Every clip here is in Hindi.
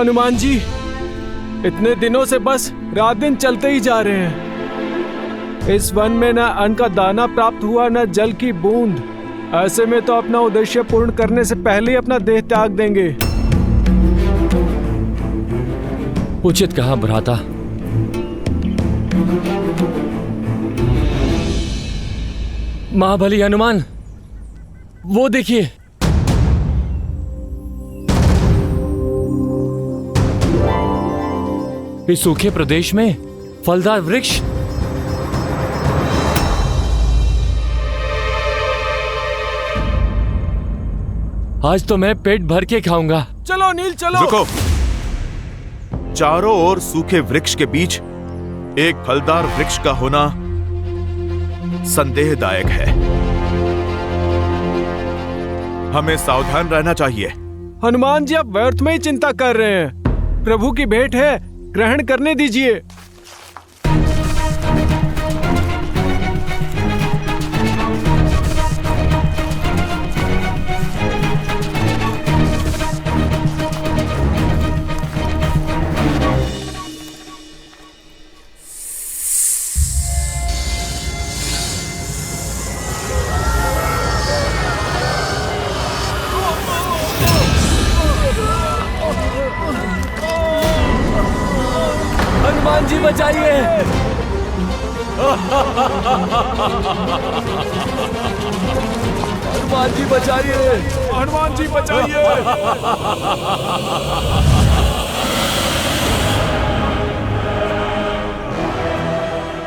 हनुमान जी, इतने दिनों से बस रात दिन चलते ही जा रहे हैं। इस वन में न अन्न का दाना प्राप्त हुआ, न जल की बूंद। ऐसे में तो अपना उद्देश्य पूर्ण करने से पहले ही अपना देह त्याग देंगे। उचित कहा भ्राता। महाबली हनुमान, वो देखिए। इस सूखे प्रदेश में फलदार वृक्ष। आज तो मैं पेट भर के खाऊंगा। चलो नील चलो। रुको। चारों ओर सूखे वृक्ष के बीच एक फलदार वृक्ष का होना संदेहदायक है। हमें सावधान रहना चाहिए। हनुमान जी, आप व्यर्थ में ही चिंता कर रहे हैं। प्रभु की भेंट है, ग्रहण करने दीजिए। हनुमान जी बचाइए। हनुमान जी बचाइए। हनुमान जी बचाइए।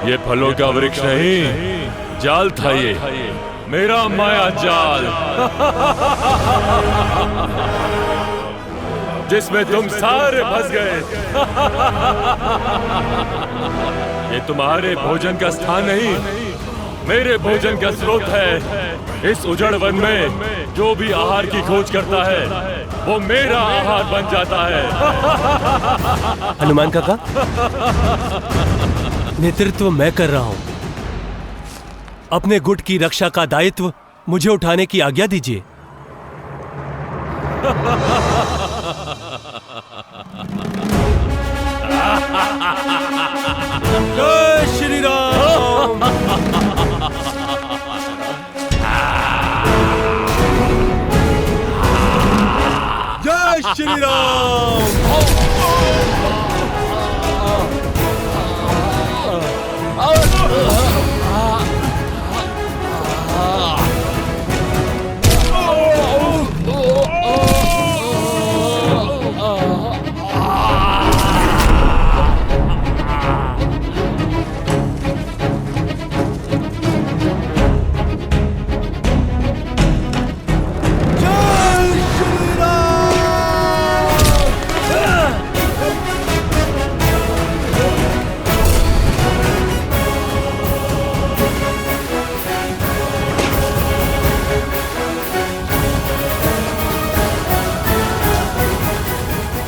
ये फलों का वृक्ष नहीं, जाल था ये, मेरा माया जाल, जिसमें तुम सारे फंस गए। ये तुम्हारे भोजन का स्थान नहीं, मेरे भोजन का स्रोत है। इस उजड़ वन में जो भी आहार की खोज करता है, वो मेरा आहार बन जाता है। हनुमान काका, नेतृत्व मैं कर रहा हूं। अपने गुट की रक्षा का दायित्व मुझे उठाने की आज्ञा दीजिए। जय श्री राम। जय श्री राम।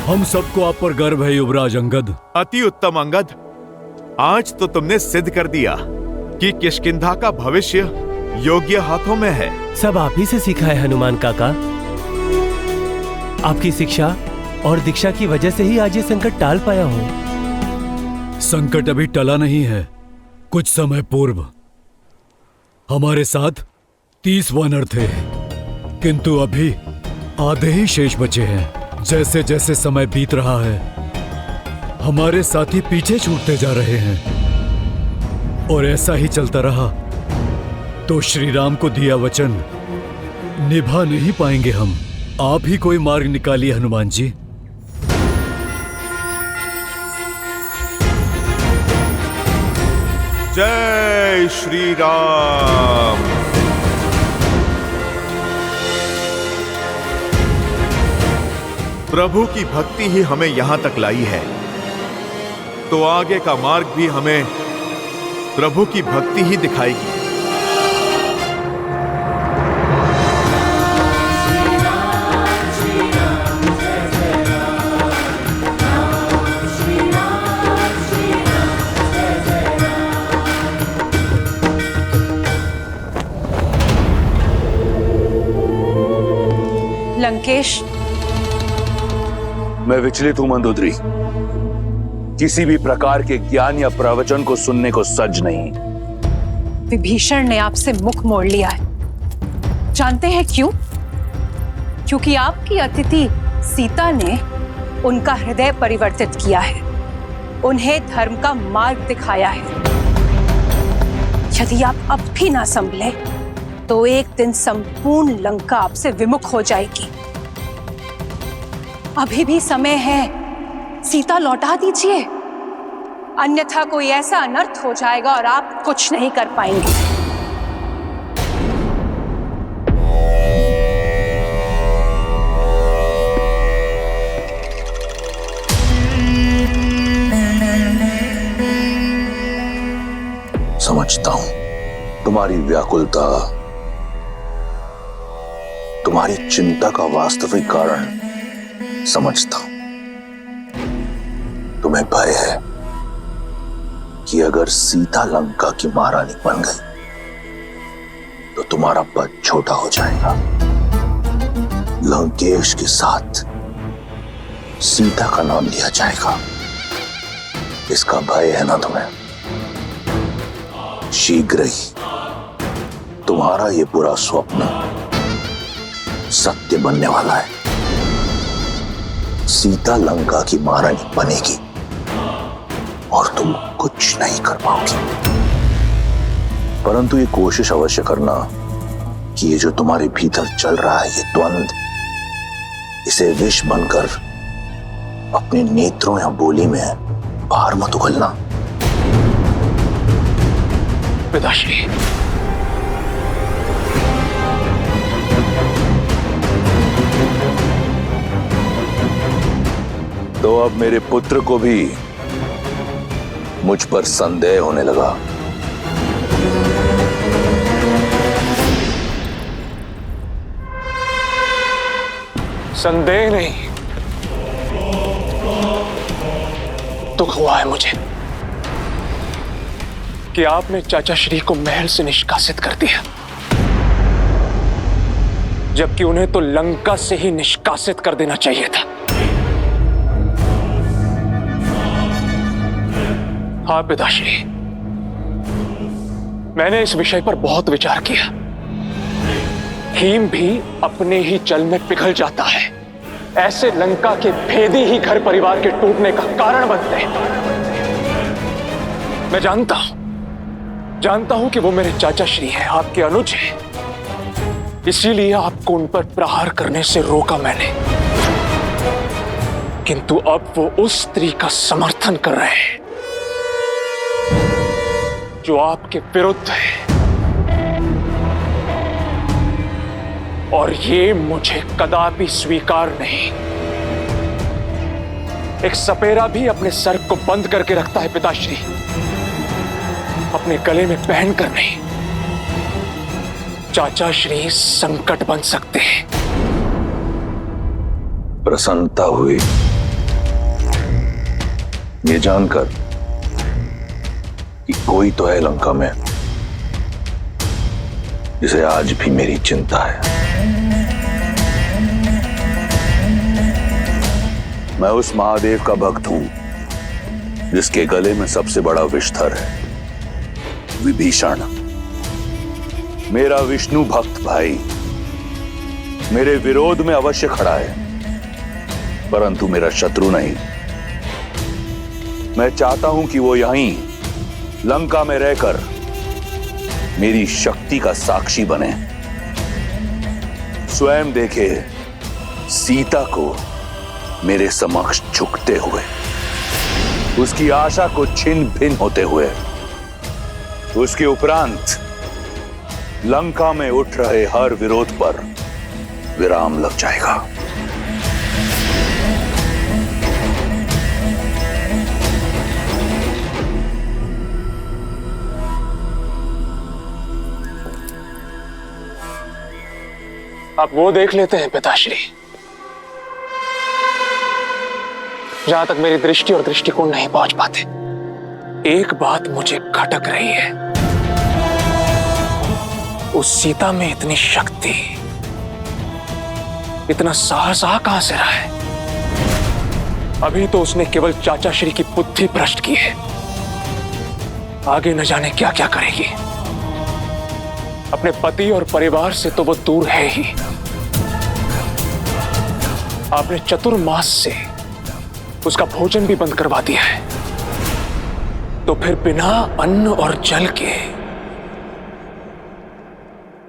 हम सबको आप पर गर्व है युवराज अंगद। अति उत्तम अंगद, आज तो तुमने सिद्ध कर दिया कि किष्किंधा का भविष्य योग्य हाथों में है। सब आप ही से सीखा है हनुमान काका। आपकी शिक्षा और दीक्षा की वजह से ही आज ये संकट टाल पाया हूँ। संकट अभी टला नहीं है। कुछ समय पूर्व हमारे साथ 30 वानर थे, किंतु अभी आधे ही शेष बचे हैं। जैसे जैसे समय बीत रहा है, हमारे साथी पीछे छूटते जा रहे हैं, और ऐसा ही चलता रहा तो श्री राम को दिया वचन निभा नहीं पाएंगे हम। आप ही कोई मार्ग निकालिए हनुमान जी। जय श्री राम। प्रभु की भक्ति ही हमें यहां तक लाई है, तो आगे का मार्ग भी हमें प्रभु की भक्ति ही दिखाएगी। लंकेश, मैं विचलित हूं मंदोदरी। किसी भी प्रकार के ज्ञान या प्रवचन को सुनने को सज नहीं। विभीषण ने आपसे मुख मोड़ लिया है। जानते हैं क्यों? क्योंकि आपकी अतिथि सीता ने उनका हृदय परिवर्तित किया है, उन्हें धर्म का मार्ग दिखाया है। यदि आप अब भी ना संभले तो एक दिन संपूर्ण लंका आपसे विमुख हो जाएगी। अभी भी समय है, सीता लौटा दीजिए, अन्यथा कोई ऐसा अनर्थ हो जाएगा और आप कुछ नहीं कर पाएंगे। समझता हूं तुम्हारी व्याकुलता, तुम्हारी चिंता का वास्तविक कारण समझता हूं। तुम्हें भय है कि अगर सीता लंका की महारानी बन गई तो तुम्हारा पद छोटा हो जाएगा। लंकेश के साथ सीता का नाम लिया जाएगा, इसका भय है ना तुम्हें? शीघ्र ही तुम्हारा ये बुरा स्वप्न सत्य बनने वाला है। सीता लंका की महारानी बनेगी और तुम कुछ नहीं कर पाओगे। परंतु ये कोशिश अवश्य करना कि ये जो तुम्हारे भीतर चल रहा है, ये द्वंद, इसे विष बनकर अपने नेत्रों या बोली में बाहर मत उगलना। पिताश्री, तो अब मेरे पुत्र को भी मुझ पर संदेह होने लगा। संदेह नहीं, दुख हुआ है मुझे कि आपने चाचा श्री को महल से निष्कासित कर दिया, जबकि उन्हें तो लंका से ही निष्कासित कर देना चाहिए था। हाँ पिताश्री, मैंने इस विषय पर बहुत विचार किया। हिम भी अपने ही जल में पिघल जाता है। ऐसे लंका के भेदी ही घर परिवार के टूटने का कारण बनते हैं। मैं जानता हूं कि वो मेरे चाचा श्री हैं, आपके अनुज हैं। इसीलिए आपको उन पर प्रहार करने से रोका मैंने। किंतु अब वो उस स्त्री का समर्थन कर रहे हैं जो आपके विरुद्ध है, और ये मुझे कदापि स्वीकार नहीं। एक सपेरा भी अपने सर को बंद करके रखता है पिताश्री, अपने गले में पहनकर नहीं। चाचा श्री संकट बन सकते हैं। प्रसन्नता हुई ये जानकर कि कोई तो है लंका में जिसे आज भी मेरी चिंता है। मैं उस महादेव का भक्त हूं जिसके गले में सबसे बड़ा विषधर है, विभीषण। मेरा विष्णु भक्त भाई मेरे विरोध में अवश्य खड़ा है, परंतु मेरा शत्रु नहीं। मैं चाहता हूं कि वो यहीं लंका में रहकर मेरी शक्ति का साक्षी बने, स्वयं देखे सीता को मेरे समक्ष झुकते हुए, उसकी आशा को छिन्न भिन्न होते हुए। उसके उपरांत लंका में उठ रहे हर विरोध पर विराम लग जाएगा। आप वो देख लेते हैं पिताश्री, जहां तक मेरी दृष्टि और दृष्टिकोण नहीं पहुंच पाते। एक बात मुझे खटक रही है, उस सीता में इतनी शक्ति, इतना साहस कहां से रहा है? अभी तो उसने केवल चाचा श्री की बुद्धि भ्रष्ट की है, आगे न जाने क्या क्या करेगी। अपने पति और परिवार से तो वो दूर है ही, आपने चतुर्मास से उसका भोजन भी बंद करवा दिया है, तो फिर बिना अन्न और जल के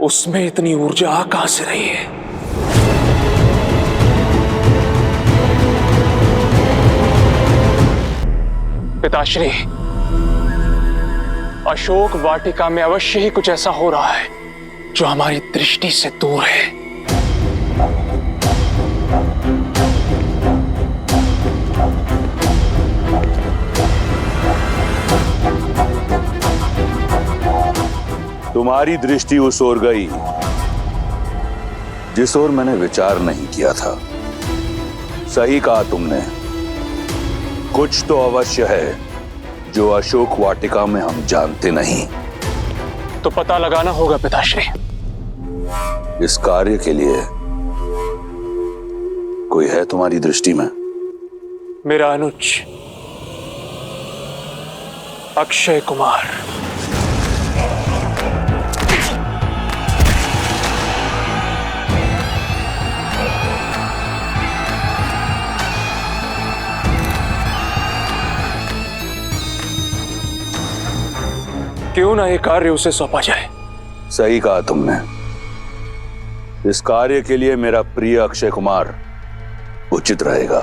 उसमें इतनी ऊर्जा आ कहां से रही है? पिताश्री, अशोक वाटिका में अवश्य ही कुछ ऐसा हो रहा है जो हमारी दृष्टि से दूर है। तुम्हारी दृष्टि उस ओर गई जिस ओर मैंने विचार नहीं किया था। सही कहा तुमने, कुछ तो अवश्य है जो अशोक वाटिका में हम जानते नहीं। तो पता लगाना होगा पिताश्री। इस कार्य के लिए कोई है तुम्हारी दृष्टि में? मेरा अनुज अक्षय कुमार। क्यों ना ये कार्य उसे सौंपा जाए? सही कहा तुमने, इस कार्य के लिए मेरा प्रिय अक्षय कुमार उचित रहेगा।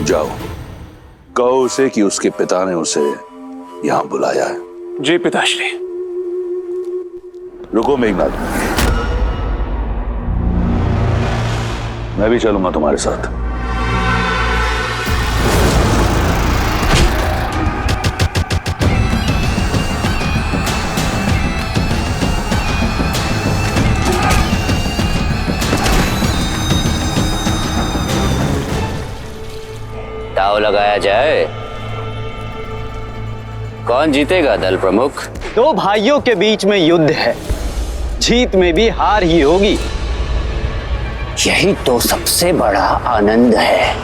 जाओ, कहो उसे कि उसके पिता ने उसे यहां बुलाया है। जी पिताश्री। रुको मेघनाथ, मैं भी चलूंगा तुम्हारे साथ। दांव लगाया जाए, कौन जीतेगा दल प्रमुख? दो भाइयों के बीच में युद्ध है, जीत में भी हार ही होगी। यही तो सबसे बड़ा आनंद है।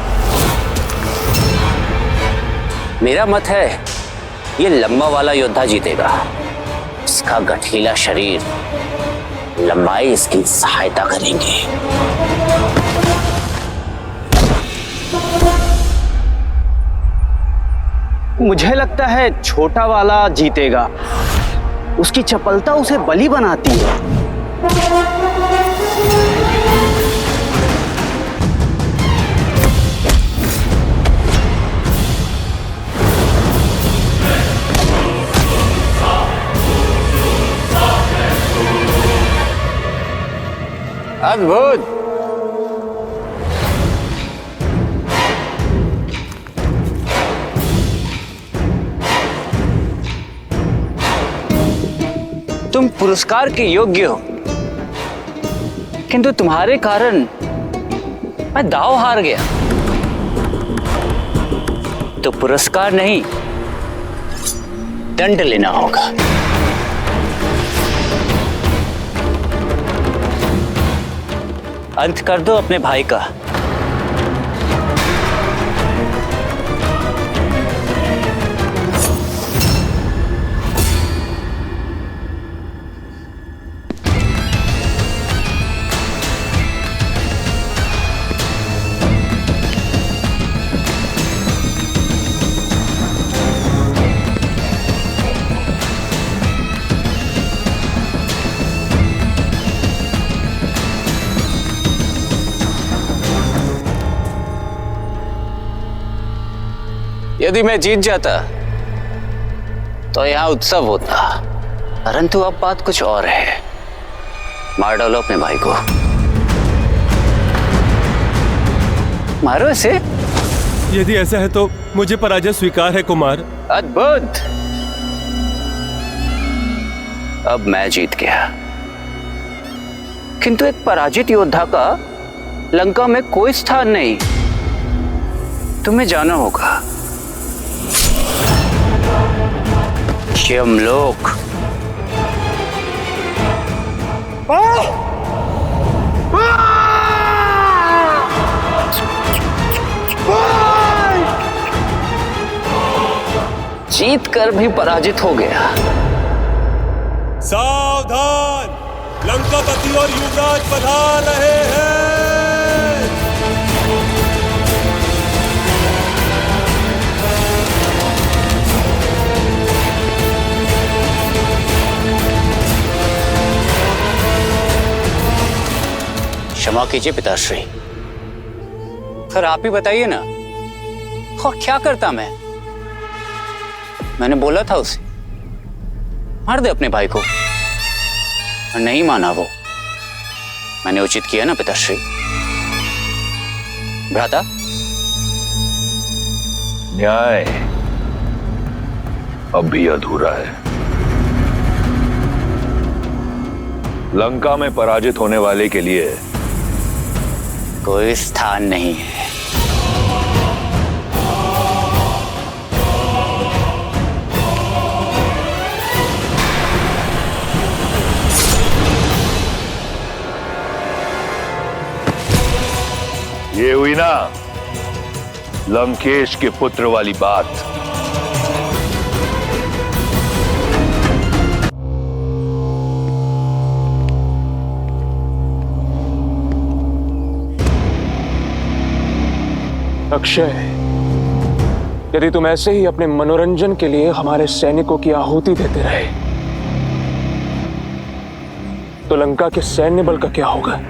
मेरा मत है ये लंबा वाला योद्धा जीतेगा। इसका गठीला शरीर, लंबाई इसकी सहायता करेंगे। मुझे लगता है छोटा वाला जीतेगा। उसकी चपलता उसे बली बनाती है। अद्भुत। तुम पुरस्कार के योग्य हो, किंतु तुम्हारे कारण मैं दांव हार गया। तो पुरस्कार नहीं, दंड लेना होगा। अंत कर दो अपने भाई का। यदि मैं जीत जाता तो यहां उत्सव होता, परंतु अब बात कुछ और है। मार डालो अपने भाई को। मारो इसे। यदि ऐसा है तो मुझे पराजय स्वीकार है कुमार। अद्भुत। अब मैं जीत गया, किंतु एक पराजित योद्धा का लंका में कोई स्थान नहीं। तुम्हें जाना होगा। यमलोक। जीत कर भी पराजित हो गया। सावधान, लंकापति और युवराज पधार रहे हैं। क्षमा कीजिए पिताश्री, फिर आप ही बताइए ना, और क्या करता मैंने बोला था उसे मार दे अपने भाई को, और नहीं माना वो। मैंने उचित किया ना पिताश्री? भ्राता, न्याय अब भी अधूरा है। लंका में पराजित होने वाले के लिए कोई स्थान नहीं है। ये हुई ना लंकेश के पुत्र वाली बात। अक्षय, यदि तुम ऐसे ही अपने मनोरंजन के लिए हमारे सैनिकों की आहुति देते रहे तो लंका के सैन्य बल का क्या होगा?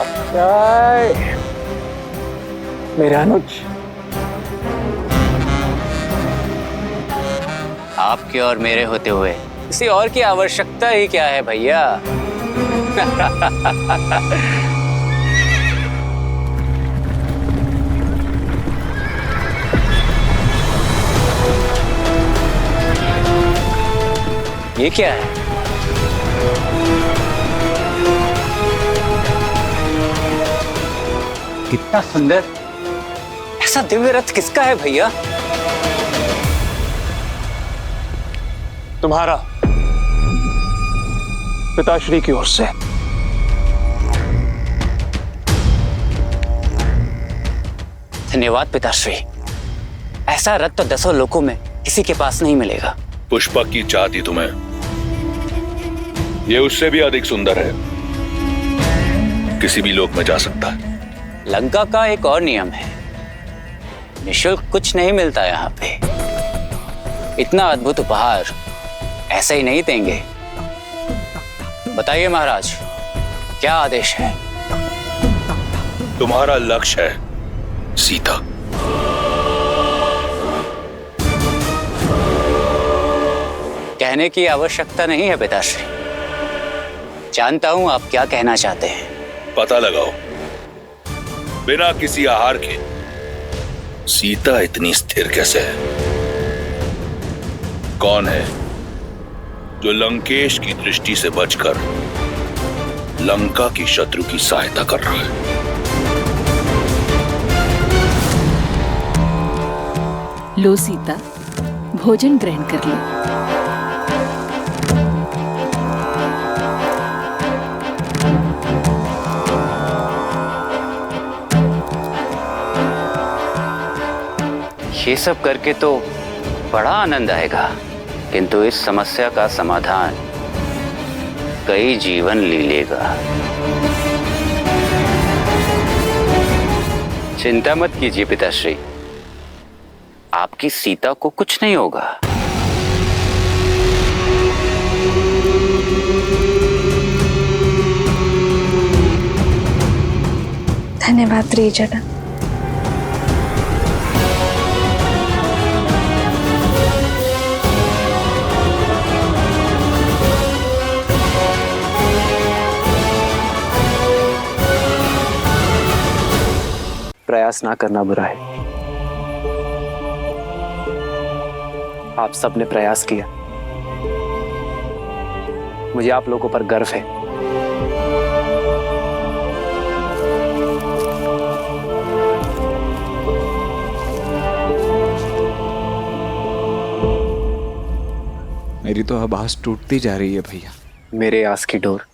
अक्षय, मेरे अनुज, आपके और मेरे होते हुए किसी और की आवश्यकता ही क्या है भैया? ये क्या है? कितना सुंदर! ऐसा दिव्य रथ किसका है भैया? तुम्हारा, पिताश्री की ओर से। धन्यवाद पिताश्री। ऐसा रथ तो 10 लोकों में किसी के पास नहीं मिलेगा। पुष्पक की चाह थी तुम्हें, ये उससे भी अधिक सुंदर है, किसी भी लोक में जा सकता है। लंका का एक और नियम है, निःशुल्क कुछ नहीं मिलता यहाँ पे। इतना अद्भुत उपहार ऐसे ही नहीं देंगे। बताइए महाराज, क्या आदेश है? तुम्हारा लक्ष्य है सीता। कहने की आवश्यकता नहीं है पिताश्री, जानता हूं आप क्या कहना चाहते हैं। पता लगाओ, बिना किसी आहार के सीता इतनी स्थिर कैसे है? कौन है जो लंकेश की दृष्टि से बचकर लंका की शत्रु की सहायता कर रहा है? लो सीता, भोजन ग्रहण कर लो। ये सब करके तो बड़ा आनंद आएगा, किंतु इस समस्या का समाधान कई जीवन ले लेगा। चिंता मत कीजिए पिताश्री, आपकी सीता को कुछ नहीं होगा। धन्यवाद त्रिजटा। प्रयास ना करना बुरा है। आप सबने प्रयास किया, मुझे आप लोगों पर गर्व है। मेरी तो अब आस टूटती जा रही है भैया। मेरे आस की डोर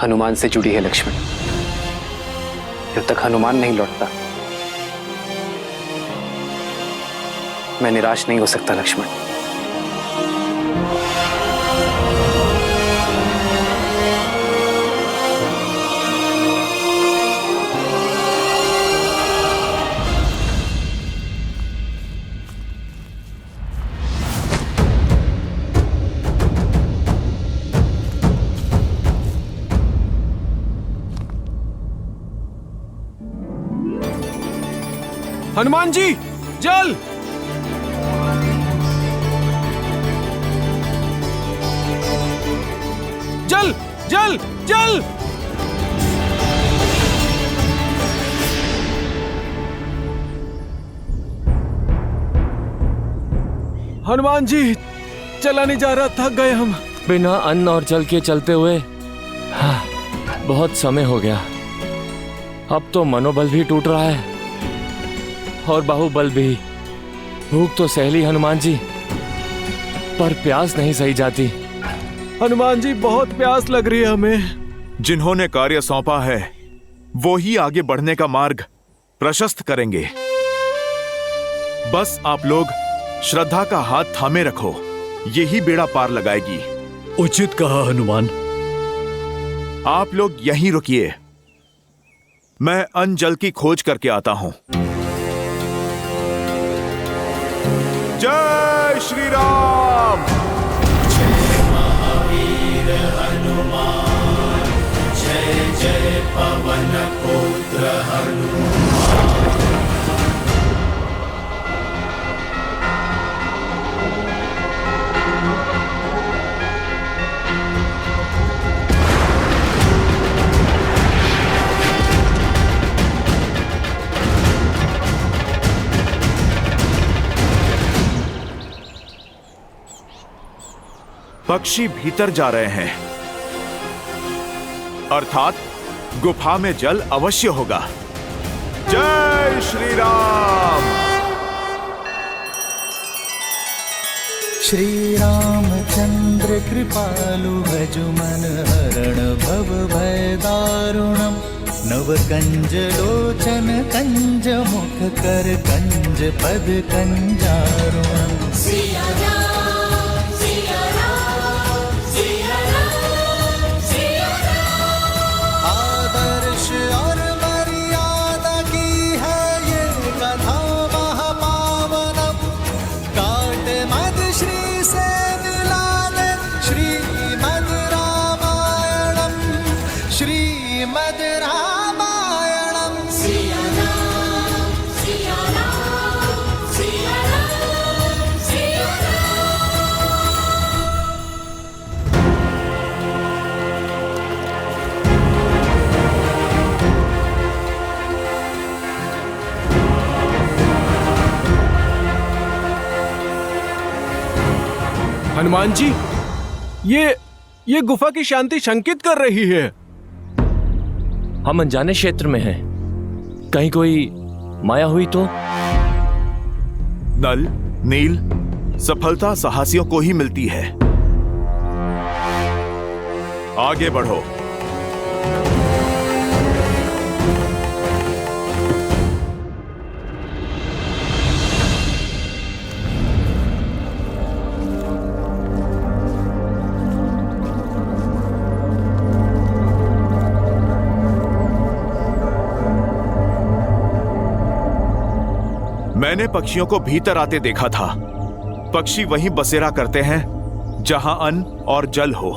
हनुमान से जुड़ी है लक्ष्मण। जब तक हनुमान नहीं लौटता मैं निराश नहीं हो सकता लक्ष्मण। हनुमान जी, जल! जल! जल! जल! हनुमान जी, चला नहीं जा रहा, थक गए हम। बिना अन्न और जल के चलते हुए बहुत समय हो गया। अब तो मनोबल भी टूट रहा है और बाहुबल भी। भूख तो सह ली हनुमान जी, पर प्यास नहीं सही जाती। हनुमान जी, बहुत प्यास लग रही है हमें। जिन्होंने कार्य सौंपा है वो ही आगे बढ़ने का मार्ग प्रशस्त करेंगे। बस आप लोग श्रद्धा का हाथ थामे रखो, यही बेड़ा पार लगाएगी। उचित कहा हनुमान। आप लोग यहीं रुकिए, मैं अन्न जल की खोज करके आता हूं। जय श्री राम। जय महावीर हनुमान, जय जय पवन पुत्र हनुमान। पक्षी भीतर जा रहे हैं, अर्थात गुफा में जल अवश्य होगा। जय श्री राम। श्री रामचंद्र कृपालु भजु मन हरण भव भय दारुणम। नव कंज लोचन कंज मुख कर कंज पद कंजारुणम। हनुमान जी, ये गुफा की शांति शंकित कर रही है। हम अनजाने क्षेत्र में हैं, कहीं कोई माया हुई तो? नल, नील, सफलता साहसियों को ही मिलती है। आगे बढ़ो। मैंने पक्षियों को भीतर आते देखा था। पक्षी वहीं बसेरा करते हैं जहां अन्न और जल हो।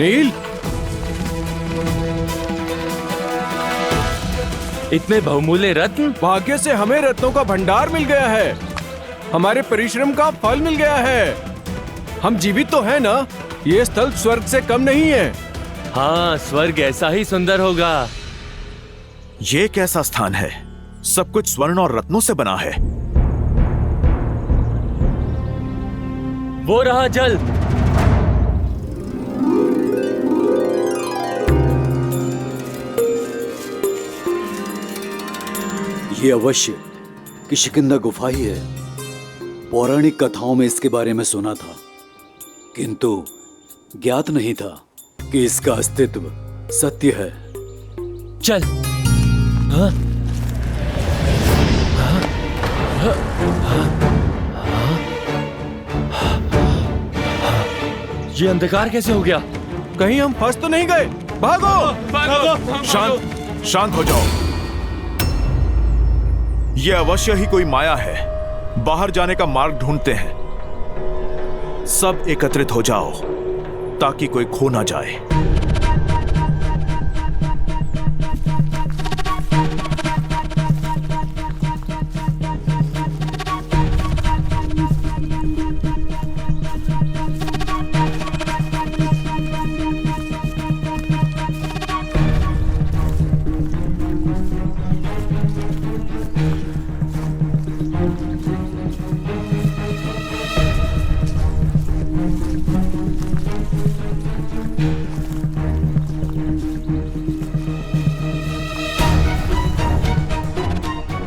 नील, इतने बहुमूल्य रत्न? भाग्य से हमें रत्नों का भंडार मिल गया है। हमारे परिश्रम का फल मिल गया है। हम जीवित तो हैं ना? ये स्थल स्वर्ग से कम नहीं है। हाँ, स्वर्ग ऐसा ही सुंदर होगा। ये कैसा स्थान है? सब कुछ स्वर्ण और रत्नों से बना है। वो रहा जल। ये अवश्य किष्किंधा गुफा ही है। पौराणिक कथाओं में इसके बारे में सुना था, किंतु ज्ञात नहीं था कि इसका अस्तित्व सत्य है। चल। हाँ? ये अंधकार कैसे हो गया? कहीं हम फंस तो नहीं गए? भागो! शांत हो जाओ। ये अवश्य ही कोई माया है। बाहर जाने का मार्ग ढूंढते हैं। सब एकत्रित हो जाओ ताकि कोई खो ना जाए।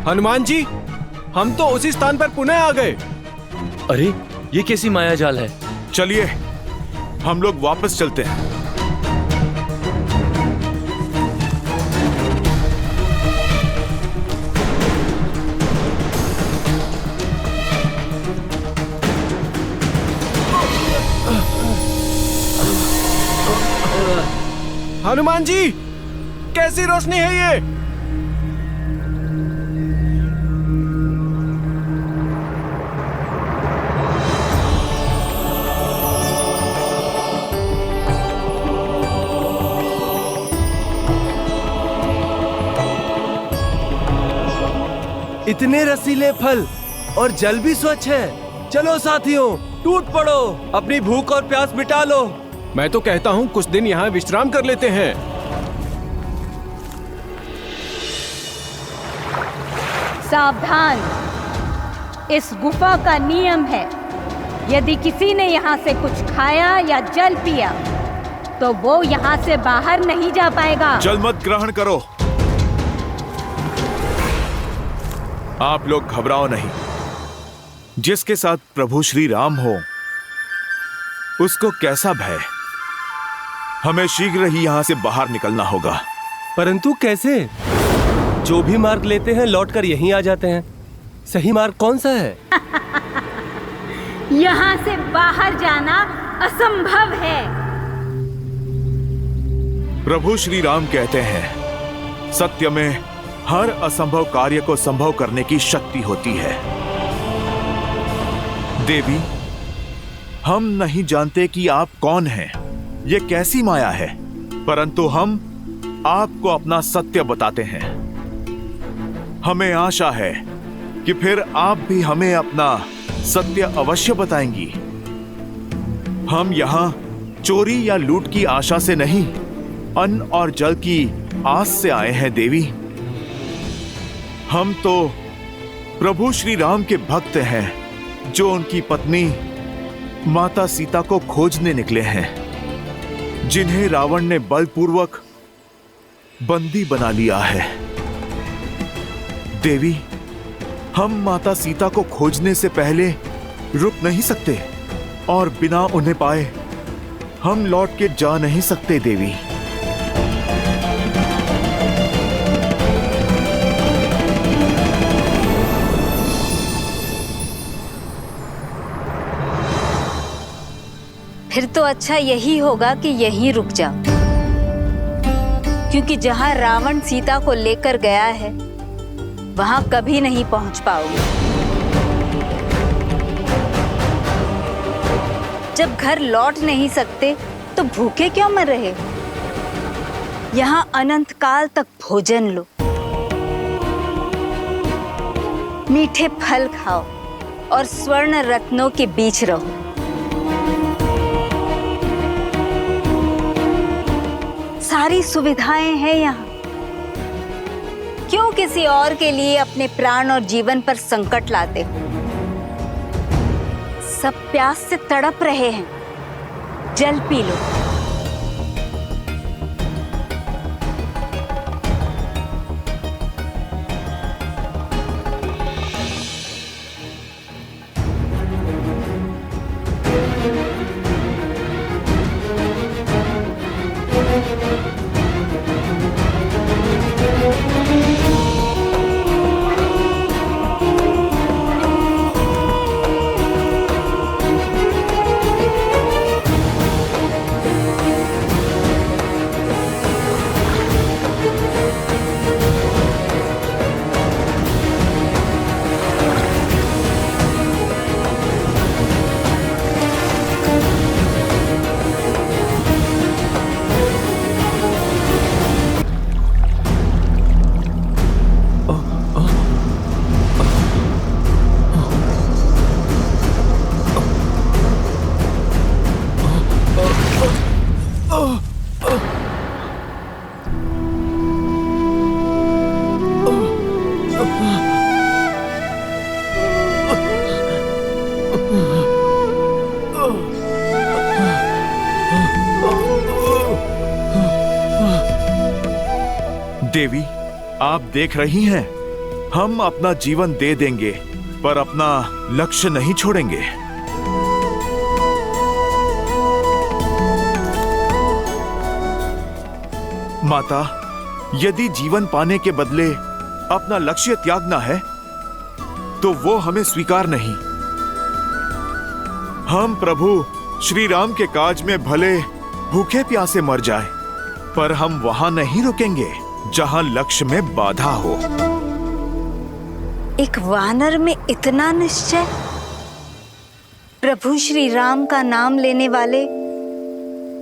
हनुमान जी, हम तो उसी स्थान पर पुनः आ गए। अरे, ये कैसी माया जाल है? चलिए, हम लोग वापस चलते हैं। हनुमान जी, कैसी रोशनी है ये? इतने रसीले फल और जल भी स्वच्छ है। चलो साथियों, टूट पड़ो, अपनी भूख और प्यास मिटा लो। मैं तो कहता हूँ कुछ दिन यहाँ विश्राम कर लेते हैं। सावधान, इस गुफा का नियम है, यदि किसी ने यहाँ से कुछ खाया या जल पिया तो वो यहाँ से बाहर नहीं जा पाएगा। जल मत ग्रहण करो। आप लोग घबराओ नहीं। जिसके साथ प्रभु श्री राम हो उसको कैसा भय। हमें शीघ्र ही यहाँ से बाहर निकलना होगा। परंतु कैसे? जो भी मार्ग लेते हैं लौटकर यहीं आ जाते हैं। सही मार्ग कौन सा है? यहाँ से बाहर जाना असंभव है। प्रभु श्री राम कहते हैं, सत्य में हर असंभव कार्य को संभव करने की शक्ति होती है। देवी, हम नहीं जानते कि आप कौन हैं, ये कैसी माया है, परंतु हम आपको अपना सत्य बताते हैं। हमें आशा है कि फिर आप भी हमें अपना सत्य अवश्य बताएंगी। हम यहाँ चोरी या लूट की आशा से नहीं, अन्न और जल की आस से आए हैं देवी। हम तो प्रभु श्री राम के भक्त हैं जो उनकी पत्नी माता सीता को खोजने निकले हैं, जिन्हें रावण ने बलपूर्वक बंदी बना लिया है। देवी, हम माता सीता को खोजने से पहले रुक नहीं सकते और बिना उन्हें पाए हम लौट के जा नहीं सकते देवी। फिर तो अच्छा यही होगा कि यहीं रुक जाओ, क्योंकि जहां रावण सीता को लेकर गया है वहां कभी नहीं पहुंच पाओगे। जब घर लौट नहीं सकते तो भूखे क्यों मर रहे हो? यहाँ अनंत काल तक भोजन लो, मीठे फल खाओ और स्वर्ण रत्नों के बीच रहो। सारी सुविधाएं हैं यहाँ। क्यों किसी और के लिए अपने प्राण और जीवन पर संकट लाते हो? सब प्यास से तड़प रहे हैं, जल पी लो। देवी, आप देख रही हैं, हम अपना जीवन दे देंगे पर अपना लक्ष्य नहीं छोड़ेंगे। माता, यदि जीवन पाने के बदले अपना लक्ष्य त्यागना है तो वो हमें स्वीकार नहीं। हम प्रभु श्री राम के काज में भले भूखे प्यासे मर जाए, पर हम वहां नहीं रुकेंगे जहां लक्ष्य में बाधा हो। एक वानर में इतना निश्चय? प्रभु श्री राम का नाम लेने वाले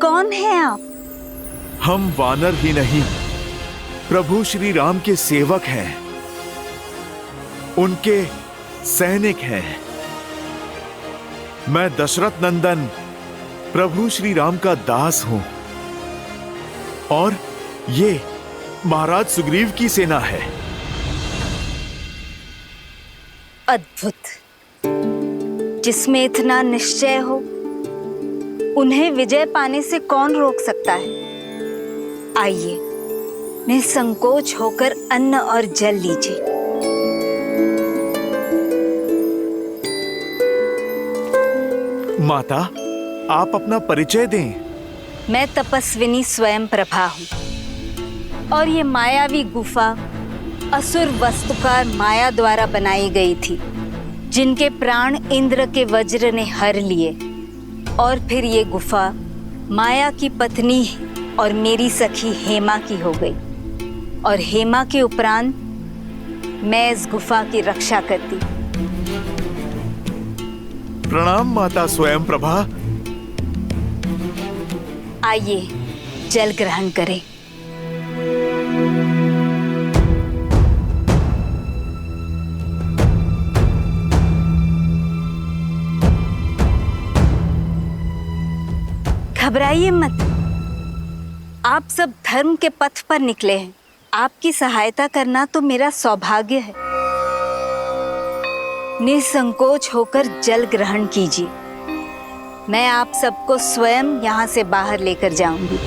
कौन हैं आप? हम वानर ही नहीं, प्रभु श्री राम के सेवक हैं, उनके सैनिक हैं। मैं दशरथ नंदन प्रभु श्री राम का दास हूं और ये महाराज सुग्रीव की सेना है। अद्भुत। जिसमें इतना निश्चय हो, उन्हें विजय पाने से कौन रोक सकता है? आइए, निसंकोच होकर अन्न और जल लीजिए। माता, आप अपना परिचय दें। मैं तपस्विनी स्वयं प्रभा हूँ और ये मायावी गुफा असुर वस्तुकार माया द्वारा बनाई गई थी, जिनके प्राण इंद्र के वज्र ने हर लिए। और फिर ये गुफा माया की पत्नी और मेरी सखी हेमा की हो गई, और हेमा के उपरांत मैं इस गुफा की रक्षा करती। प्रणाम माता स्वयं प्रभा। आइए, जल ग्रहण करें। घबराइए मत, आप सब धर्म के पथ पर निकले हैं। आपकी सहायता करना तो मेरा सौभाग्य है। निसंकोच होकर जल ग्रहण कीजिए। मैं आप सबको स्वयं यहाँ से बाहर लेकर जाऊंगी।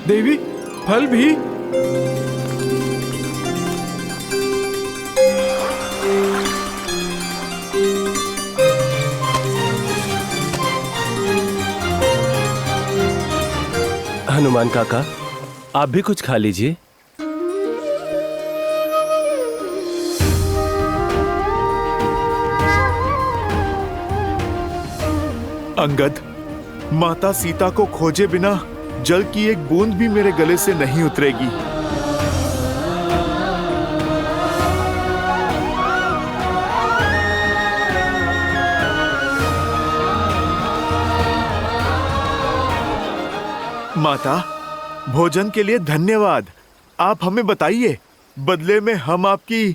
देवी, फल भी? हनुमान काका, आप भी कुछ खा लीजिए। अंगद, माता सीता को खोजे बिना जल की एक बूंद भी मेरे गले से नहीं उतरेगी। माता, भोजन के लिए धन्यवाद। आप हमें बताइए, बदले में हम आपकी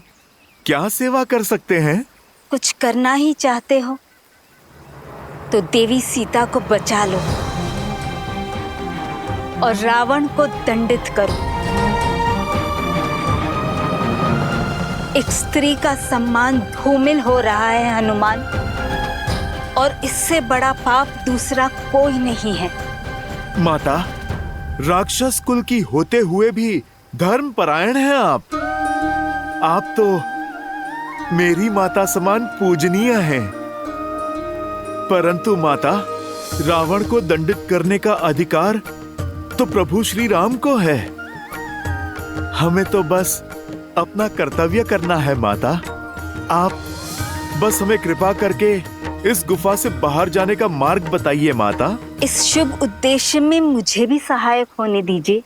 क्या सेवा कर सकते हैं? कुछ करना ही चाहते हो तो देवी सीता को बचा लो और रावण को दंडित करो। एक स्त्री का सम्मान धूमिल हो रहा है हनुमान, और इससे बड़ा पाप दूसरा कोई नहीं है। माता, राक्षस कुल की होते हुए भी धर्मपरायण हैं आप। आप तो मेरी माता समान पूजनीय हैं। परंतु माता, रावण को दंडित करने का अधिकार तो प्रभु श्री राम को है। हमें तो बस अपना कर्तव्य करना है माता। आप बस हमें कृपा करके इस गुफा से बाहर जाने का मार्ग बताइए माता। इस शुभ उद्देश्य में मुझे भी सहायक होने दीजिए।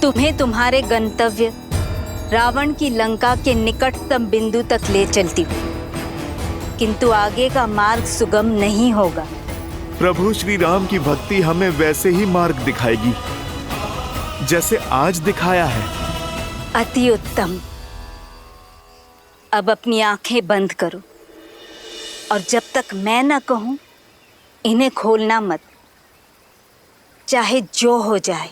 तुम्हें तुम्हारे गंतव्य रावण की लंका के निकटतम बिंदु तक ले चलती हूँ, किंतु आगे का मार्ग सुगम नहीं होगा। प्रभु श्री राम की भक्ति हमें वैसे ही मार्ग दिखाएगी जैसे आज दिखाया है। अति उत्तम। अब अपनी आंखें बंद करो और जब तक मैं न कहूं इन्हें खोलना मत, चाहे जो हो जाए।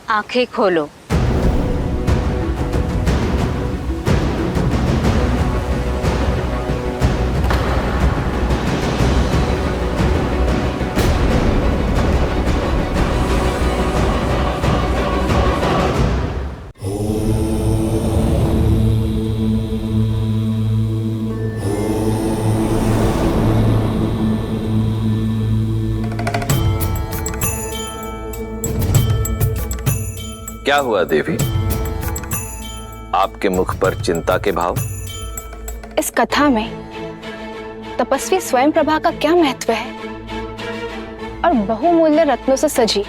आंखें खोलो। क्या हुआ देवी? आपके मुख पर चिंता के भाव? इस कथा में तपस्वी स्वयं प्रभा का क्या महत्व है, और बहुमूल्य रत्नों से सजी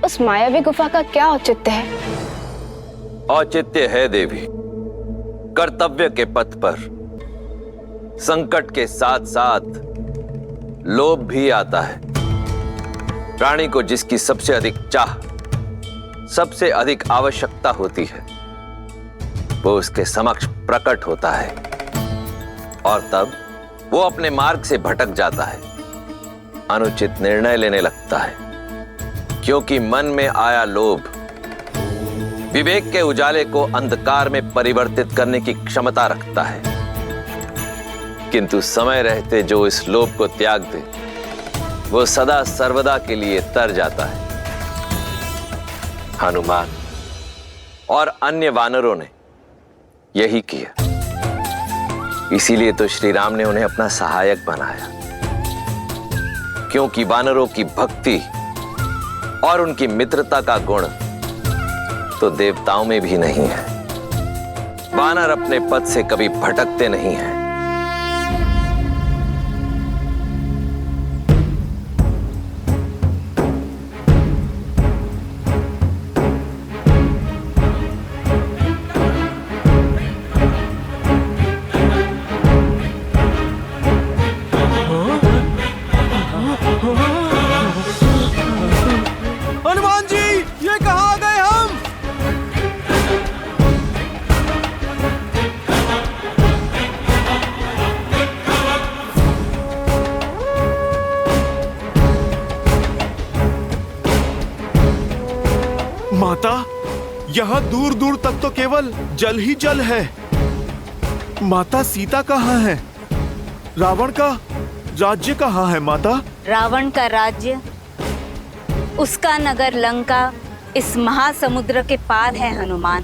उस मायावी गुफा का क्या औचित्य है? औचित्य है देवी, कर्तव्य के पथ पर संकट के साथ साथ लोभ भी आता है। प्राणी को जिसकी सबसे अधिक चाह, सबसे अधिक आवश्यकता होती है, वो उसके समक्ष प्रकट होता है और तब वो अपने मार्ग से भटक जाता है, अनुचित निर्णय लेने लगता है, क्योंकि मन में आया लोभ विवेक के उजाले को अंधकार में परिवर्तित करने की क्षमता रखता है। किंतु समय रहते जो इस लोभ को त्याग दे, वो सदा सर्वदा के लिए तर जाता है। हनुमान और अन्य वानरों ने यही किया, इसीलिए तो श्री राम ने उन्हें अपना सहायक बनाया, क्योंकि वानरों की भक्ति और उनकी मित्रता का गुण तो देवताओं में भी नहीं है। वानर अपने पथ से कभी भटकते नहीं हैं। हनुमान जी, ये कहाँ आ गए हम? माता, यहाँ दूर दूर तक तो केवल जल ही जल है। माता, सीता कहाँ है? रावण का राज्य कहाँ है माता? रावण का राज्य, उसका नगर लंका इस महासमुद्र के पार है हनुमान।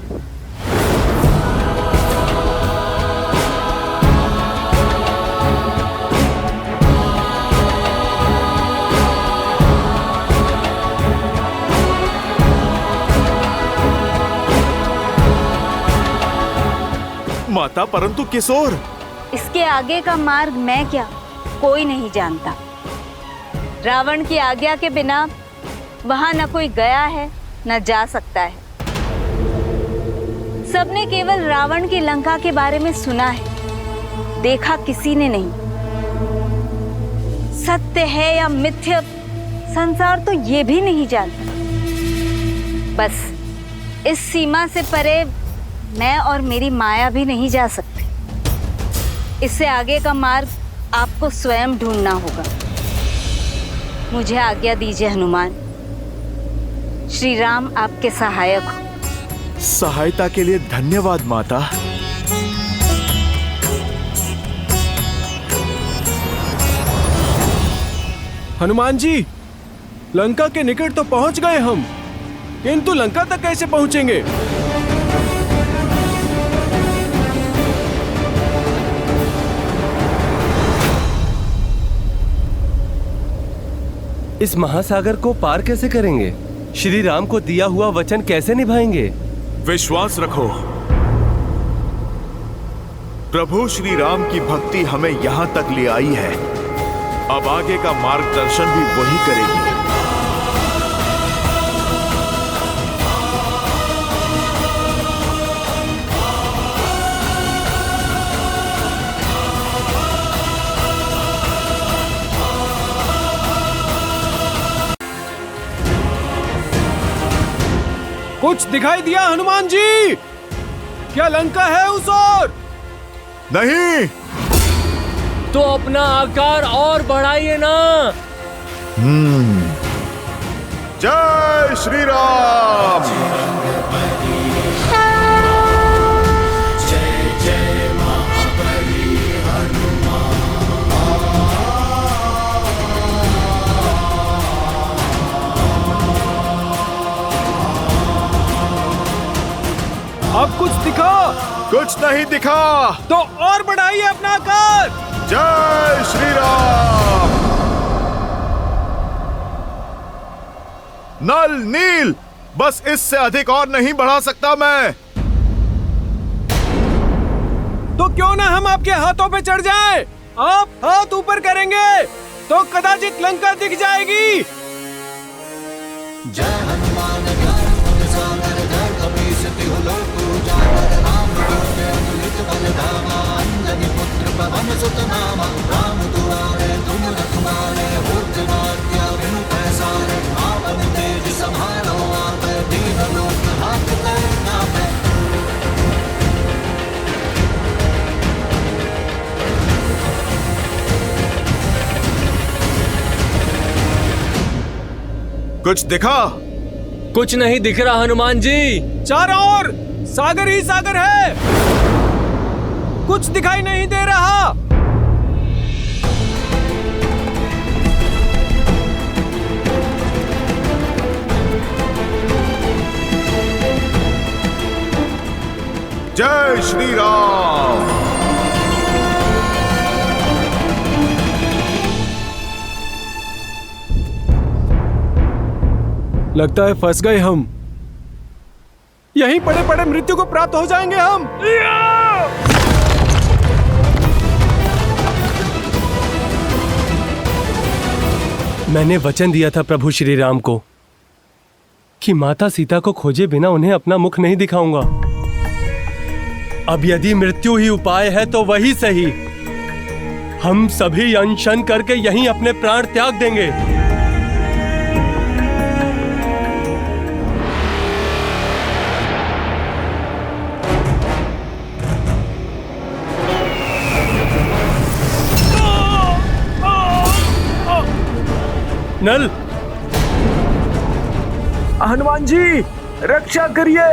माता, परंतु किस ओर? इसके आगे का मार्ग मैं क्या, कोई नहीं जानता। रावण की आज्ञा के बिना वहां न कोई गया है न जा सकता है। सबने केवल रावण की लंका के बारे में सुना है, देखा किसी ने नहीं। सत्य है या मिथ्या, संसार तो ये भी नहीं जानता। बस इस सीमा से परे मैं और मेरी माया भी नहीं जा सकते। इससे आगे का मार्ग आपको स्वयं ढूंढना होगा। मुझे आज्ञा दीजिए हनुमान। श्री राम आपके सहायक हो। सहायता के लिए धन्यवाद माता। हनुमान जी, लंका के निकट तो पहुंच गए हम, किंतु लंका तक कैसे पहुंचेंगे? इस महासागर को पार कैसे करेंगे? श्री राम को दिया हुआ वचन कैसे निभाएंगे? विश्वास रखो, प्रभु श्री राम की भक्ति हमें यहां तक ले आई है। अब आगे का मार्गदर्शन भी वही करेगी। कुछ दिखाई दिया हनुमान जी? क्या लंका है उस ओर? नहीं। तो अपना आकार और बढ़ाइए ना। जय श्री राम। जय जय महाबली हनुमान। अब कुछ दिखा? कुछ नहीं दिखा। तो और बढ़ाइए अपना आकार। जय श्री राम। नल नील, बस इससे अधिक और नहीं बढ़ा सकता मैं। तो क्यों ना हम आपके हाथों पे चढ़ जाएं? आप हाथ ऊपर करेंगे तो कदाचित लंका दिख जाएगी। जय हनुमान ज्ञान गुण सागर, जय कपीस तिहु लोक उजागर। राम दूत अतुलित बल धामा, अंजनी पुत्र पवन सुत नामा। राम दुआरे तुम रखवारे, होत न हत्या बिनु पैसारे। आपन तेज संभालो आपे, दीन लोक हाथ नापे। कुछ दिखा? कुछ नहीं दिख रहा हनुमान जी। चारों ओर सागर ही सागर है, कुछ दिखाई नहीं दे रहा। जय श्री राम। लगता है फंस गए हम। यहीं पड़े पड़े मृत्यु को प्राप्त हो जाएंगे हम। मैंने वचन दिया था प्रभु श्री राम को कि माता सीता को खोजे बिना उन्हें अपना मुख नहीं दिखाऊंगा। अब यदि मृत्यु ही उपाय है तो वही सही। हम सभी अनशन करके यहीं अपने प्राण त्याग देंगे। नल, हनुमान जी रक्षा करिए।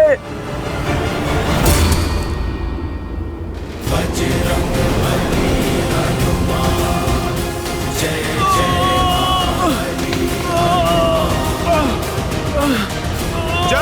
जय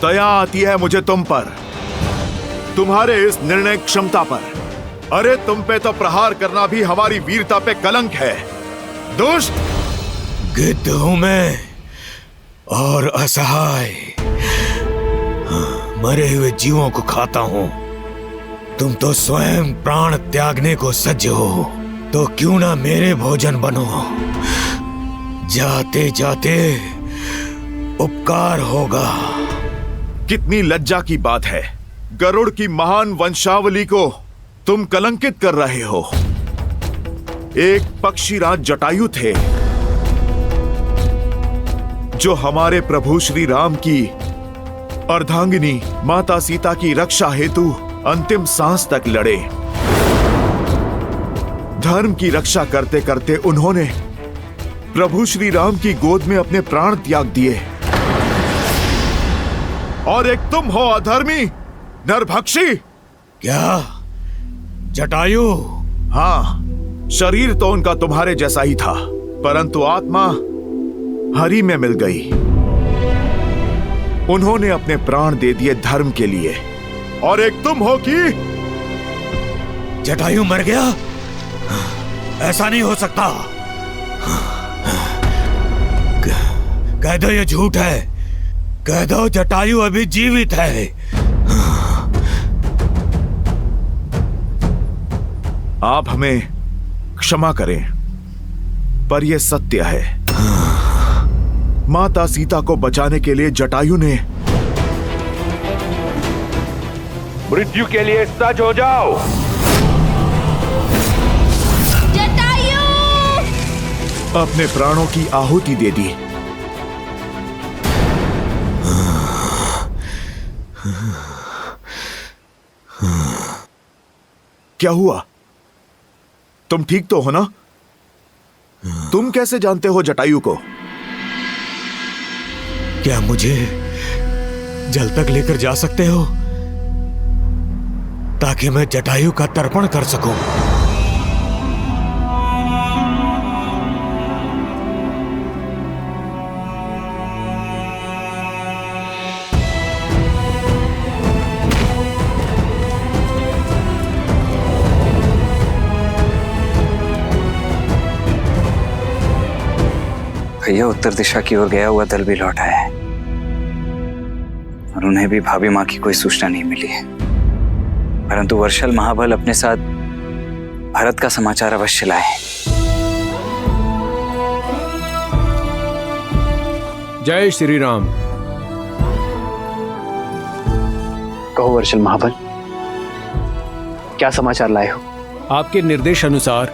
दया आती है मुझे तुम पर, तुम्हारे इस निर्णय क्षमता पर। अरे तुम पे तो प्रहार करना भी हमारी वीरता पे कलंक है, दुष्ट। गिद्ध हूं मैं और असहाय, मरे हुए जीवों को खाता हूं। तुम तो स्वयं प्राण त्यागने को सज्ज हो, तो क्यों ना मेरे भोजन बनो। जाते जाते उपकार होगा। कितनी लज्जा की बात है, गरुड़ की महान वंशावली को तुम कलंकित कर रहे हो। एक पक्षीराज जटायु थे जो हमारे प्रभु श्री राम की अर्धांगिनी माता सीता की रक्षा हेतु अंतिम सांस तक लड़े। धर्म की रक्षा करते करते उन्होंने प्रभु श्री राम की गोद में अपने प्राण त्याग दिए। और एक तुम हो अधर्मी, नरभक्षी। क्या जटायु? हाँ, शरीर तो उनका तुम्हारे जैसा ही था, परंतु आत्मा हरि में मिल गई। उन्होंने अपने प्राण दे दिए धर्म के लिए। और एक तुम हो कि जटायु मर गया? ऐसा नहीं हो सकता। कह दो ये झूठ है, कह दो जटायु अभी जीवित है। आप हमें क्षमा करें, पर यह सत्य है। माता सीता को बचाने के लिए जटायु ने मृत्यु के लिए सज्ज हो जाओ। जटायु! अपने प्राणों की आहुति दे दी। क्या हुआ? तुम ठीक तो हो ना? तुम कैसे जानते हो जटायु को? क्या मुझे जल तक लेकर जा सकते हो ताकि मैं जटायु का तर्पण कर सकूं? भैया उत्तर दिशा की ओर गया हुआ दल भी लौटा है और उन्हें भी भाभी माँ की कोई सूचना नहीं मिली है, परंतु वर्षल महाबल अपने साथ भारत का समाचार अवश्य लाए। जय श्री राम। कहो वर्षल महाबल, क्या समाचार लाए हो? आपके निर्देश अनुसार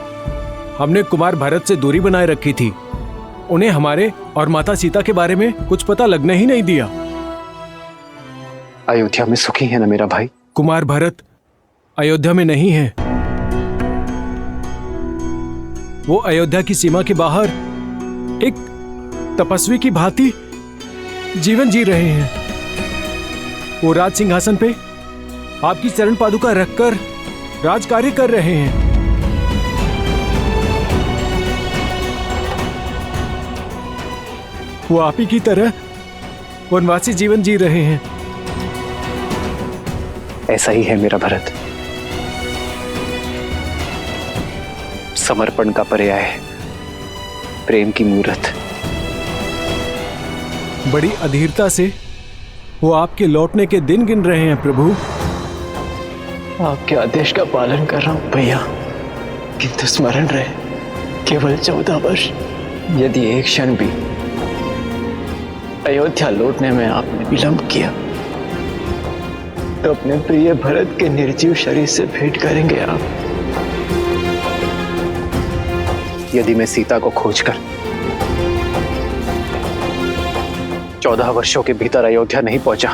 हमने कुमार भरत से दूरी बनाए रखी थी। उन्हें हमारे और माता सीता के बारे में कुछ पता लगने ही नहीं दिया। अयोध्या में सुखी है ना मेरा भाई? कुमार भरत अयोध्या में नहीं है। वो अयोध्या की सीमा के बाहर एक तपस्वी की भांति जीवन जी रहे हैं। वो राज सिंहासन पे आपकी चरण पादुका रखकर राज कार्य कर रहे हैं। वो आप ही की तरह वनवासी जीवन जी रहे हैं। ऐसा ही है मेरा भरत। समर्पण का पर्याय है प्रेम की मूर्त। बड़ी अधीरता से वो आपके लौटने के दिन गिन रहे हैं प्रभु। आपके आदेश का पालन कर रहा हूं भैया, किंतु स्मरण रहे केवल 14 वर्ष। यदि एक क्षण भी अयोध्या लौटने में आपने विलंब किया तो अपने प्रिय भरत के निर्जीव शरीर से भेंट करेंगे आप। यदि मैं सीता को खोजकर 14 वर्षों के भीतर अयोध्या नहीं पहुंचा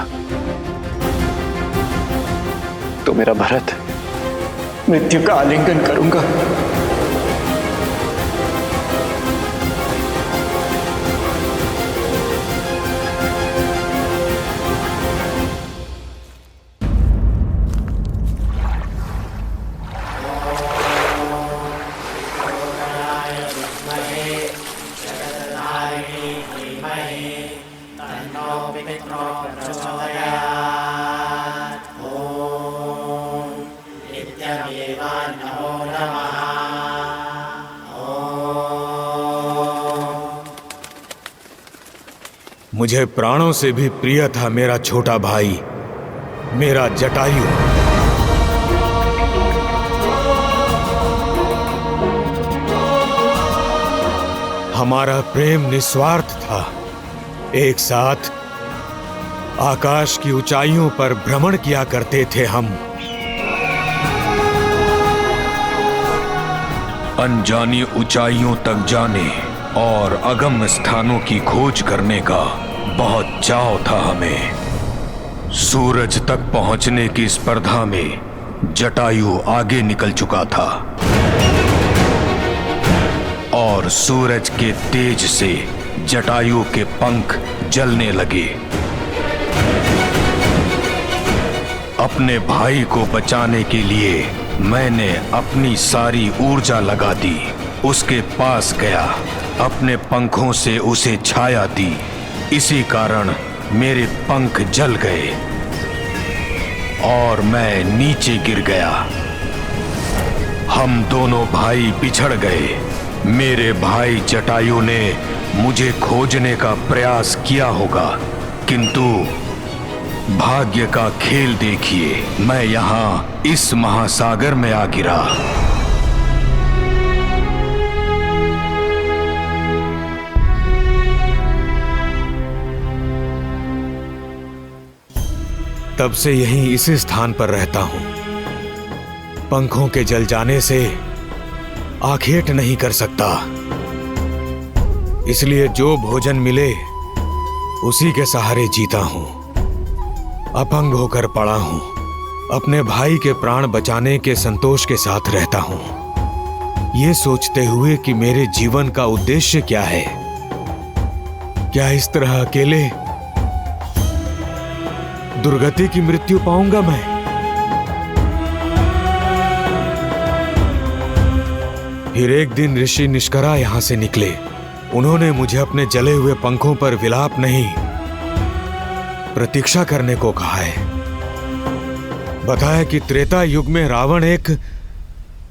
तो मेरा भरत मृत्यु का आलिंगन करूंगा। तन्नो विष्णु प्रचोदयात्। मुझे प्राणों से भी प्रिय था मेरा छोटा भाई, मेरा जटायु। हमारा प्रेम निस्वार्थ था। एक साथ आकाश की ऊंचाइयों पर भ्रमण किया करते थे हम। अनजानी ऊंचाइयों तक जाने और अगम स्थानों की खोज करने का बहुत चाव था हमें। सूरज तक पहुंचने की स्पर्धा में जटायु आगे निकल चुका था और सूरज के तेज से जटायु के पंख जलने लगे। अपने भाई को बचाने के लिए मैंने अपनी सारी ऊर्जा लगा दी। उसके पास गया, अपने पंखों से उसे छाया दी। इसी कारण मेरे पंख जल गए और मैं नीचे गिर गया। हम दोनों भाई बिछड़ गए। मेरे भाई जटायु ने मुझे खोजने का प्रयास किया होगा, किंतु भाग्य का खेल देखिए, मैं यहाँ इस महासागर में आ गिरा। तब से यहीं इसी स्थान पर रहता हूं। पंखों के जल जाने से आखेट नहीं कर सकता, इसलिए जो भोजन मिले उसी के सहारे जीता हूं। अपंग होकर पड़ा हूं। अपने भाई के प्राण बचाने के संतोष के साथ रहता हूं, ये सोचते हुए कि मेरे जीवन का उद्देश्य क्या है। क्या इस तरह अकेले दुर्गति की मृत्यु पाऊंगा मैं? फिर एक दिन ऋषि निष्करा यहां से निकले। उन्होंने मुझे अपने जले हुए पंखों पर विलाप नहीं, प्रतीक्षा करने को कहा है। बताया कि त्रेता युग में रावण एक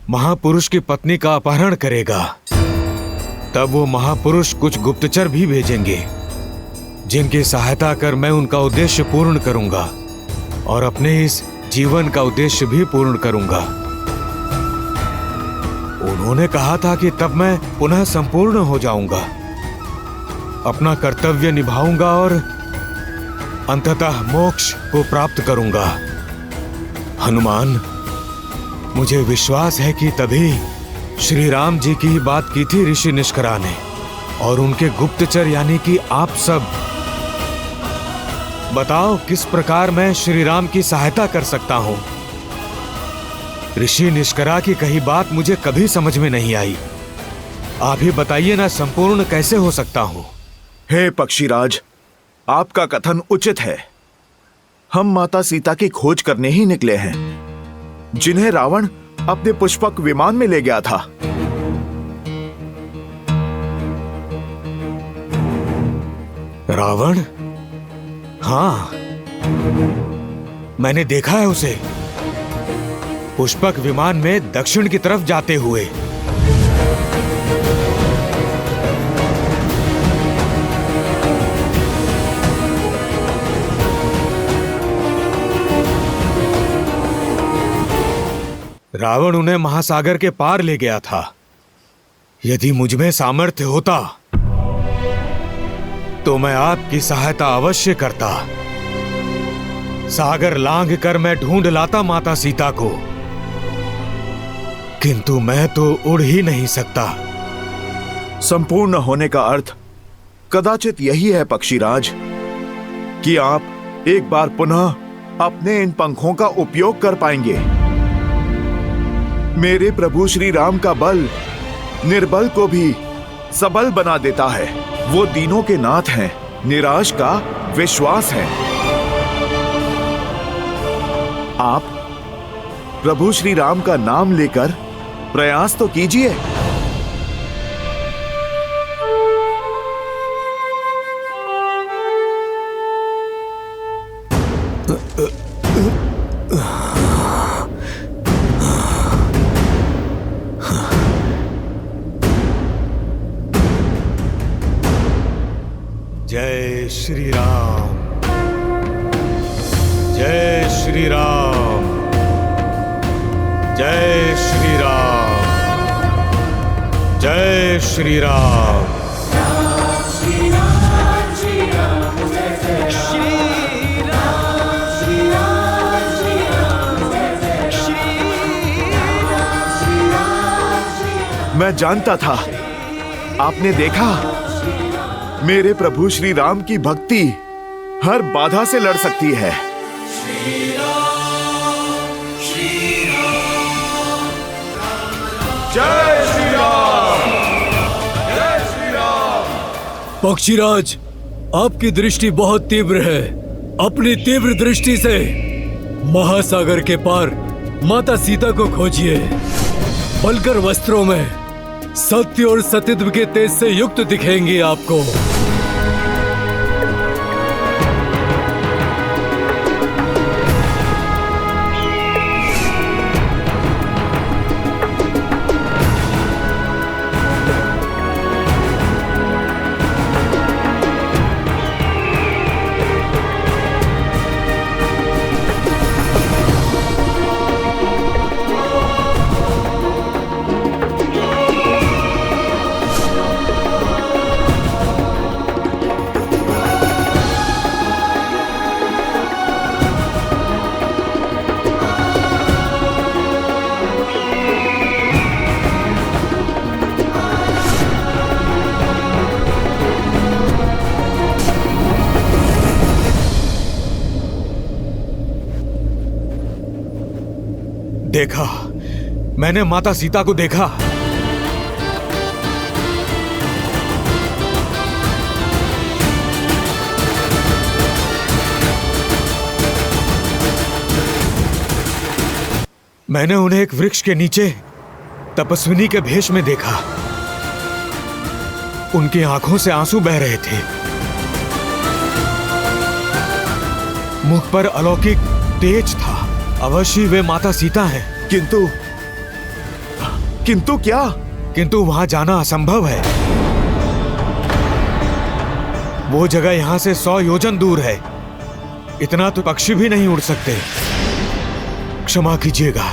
महापुरुष की पत्नी का अपहरण करेगा। तब वो महापुरुष कुछ गुप्तचर भी भेजेंगे, जिनकी सहायता कर मैं उनका उद्देश्य पूर्ण करूंगा और अपने इस जीवन का उद्देश्य भी पूर्ण करूंगा। उन्होंने कहा था कि तब मैं पुनः संपूर्ण हो जाऊंगा, अपना कर्तव्य निभाऊंगा और अंततः मोक्ष को प्राप्त करूंगा। हनुमान, मुझे विश्वास है कि तभी श्री राम जी की ही बात की थी ऋषि निष्करा ने, और उनके गुप्तचर यानी कि आप सब। बताओ किस प्रकार मैं श्री राम की सहायता कर सकता हूं? ऋषि निष्करा की कही बात मुझे कभी समझ में नहीं आई। आप ही बताइए ना, संपूर्ण कैसे हो सकता हूं? हे पक्षीराज, आपका कथन उचित है। हम माता सीता की खोज करने ही निकले हैं, जिन्हें रावण अपने पुष्पक विमान में ले गया था। रावण? हाँ, मैंने देखा है उसे पुष्पक विमान में दक्षिण की तरफ जाते हुए। रावण उन्हें महासागर के पार ले गया था। यदि मुझमें सामर्थ्य होता तो मैं आपकी सहायता अवश्य करता। सागर लांघ कर मैं ढूंढ लाता माता सीता को, किंतु मैं तो उड़ ही नहीं सकता। संपूर्ण होने का अर्थ कदाचित यही है पक्षीराज, कि आप एक बार पुनः अपने इन पंखों का उपयोग कर पाएंगे। मेरे प्रभु श्री राम का बल निर्बल को भी सबल बना देता है। वो दीनों के नाथ हैं, निराश का विश्वास है। आप प्रभु श्री राम का नाम लेकर प्रयास तो कीजिए। जय श्री राम, जय श्री राम, जय श्री राम, जय श्री राम। मैं जानता था, आपने देखा, मेरे प्रभु श्री राम की भक्ति हर बाधा से लड़ सकती है। जय श्री राम, जय श्री राम। पक्षीराज, आपकी दृष्टि बहुत तीव्र है। अपनी तीव्र दृष्टि से महासागर के पार माता सीता को खोजिए। बलकर वस्त्रों में सत्य और सतीत्व के तेज से युक्त दिखेंगी आपको। देखा, मैंने माता सीता को देखा। मैंने उन्हें एक वृक्ष के नीचे तपस्विनी के भेष में देखा। उनकी आंखों से आंसू बह रहे थे। मुख पर अलौकिक तेज था। अवश्य वे माता सीता हैं। किंतु क्या? किंतु वहां जाना असंभव है। वो जगह यहां से 100 योजन दूर है। इतना तो पक्षी भी नहीं उड़ सकते। क्षमा कीजिएगा,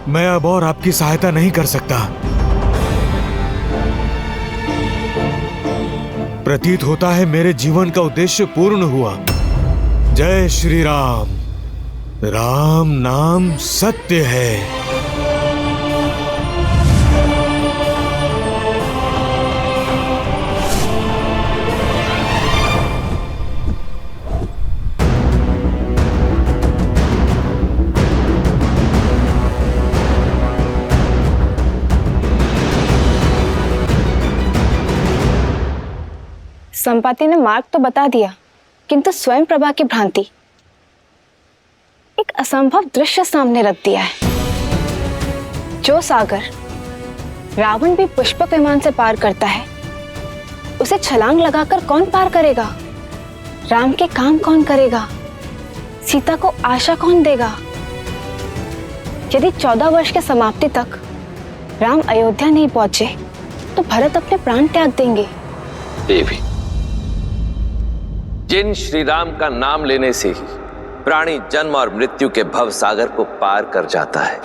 मैं अब और आपकी सहायता नहीं कर सकता। प्रतीत होता है मेरे जीवन का उद्देश्य पूर्ण हुआ। जय श्री राम। राम नाम सत्य है। संपाति ने मार्ग तो बता दिया, किंतु स्वयं प्रभा की भ्रांति, एक असंभव दृश्य सामने रख दिया है। जो सागर रावण भी पुष्पक विमान से पार करता है, उसे छलांग लगाकर कौन पार करेगा? राम के काम कौन करेगा? सीता को आशा कौन देगा? यदि 14 वर्ष के समाप्ति तक राम अयोध्या नहीं पहुंचे, तो भरत अपने प्राण त्याग देंगे। देवी, जिन श्री राम का नाम लेने से ही प्राणी जन्म और मृत्यु के भव सागर को पार कर जाता है,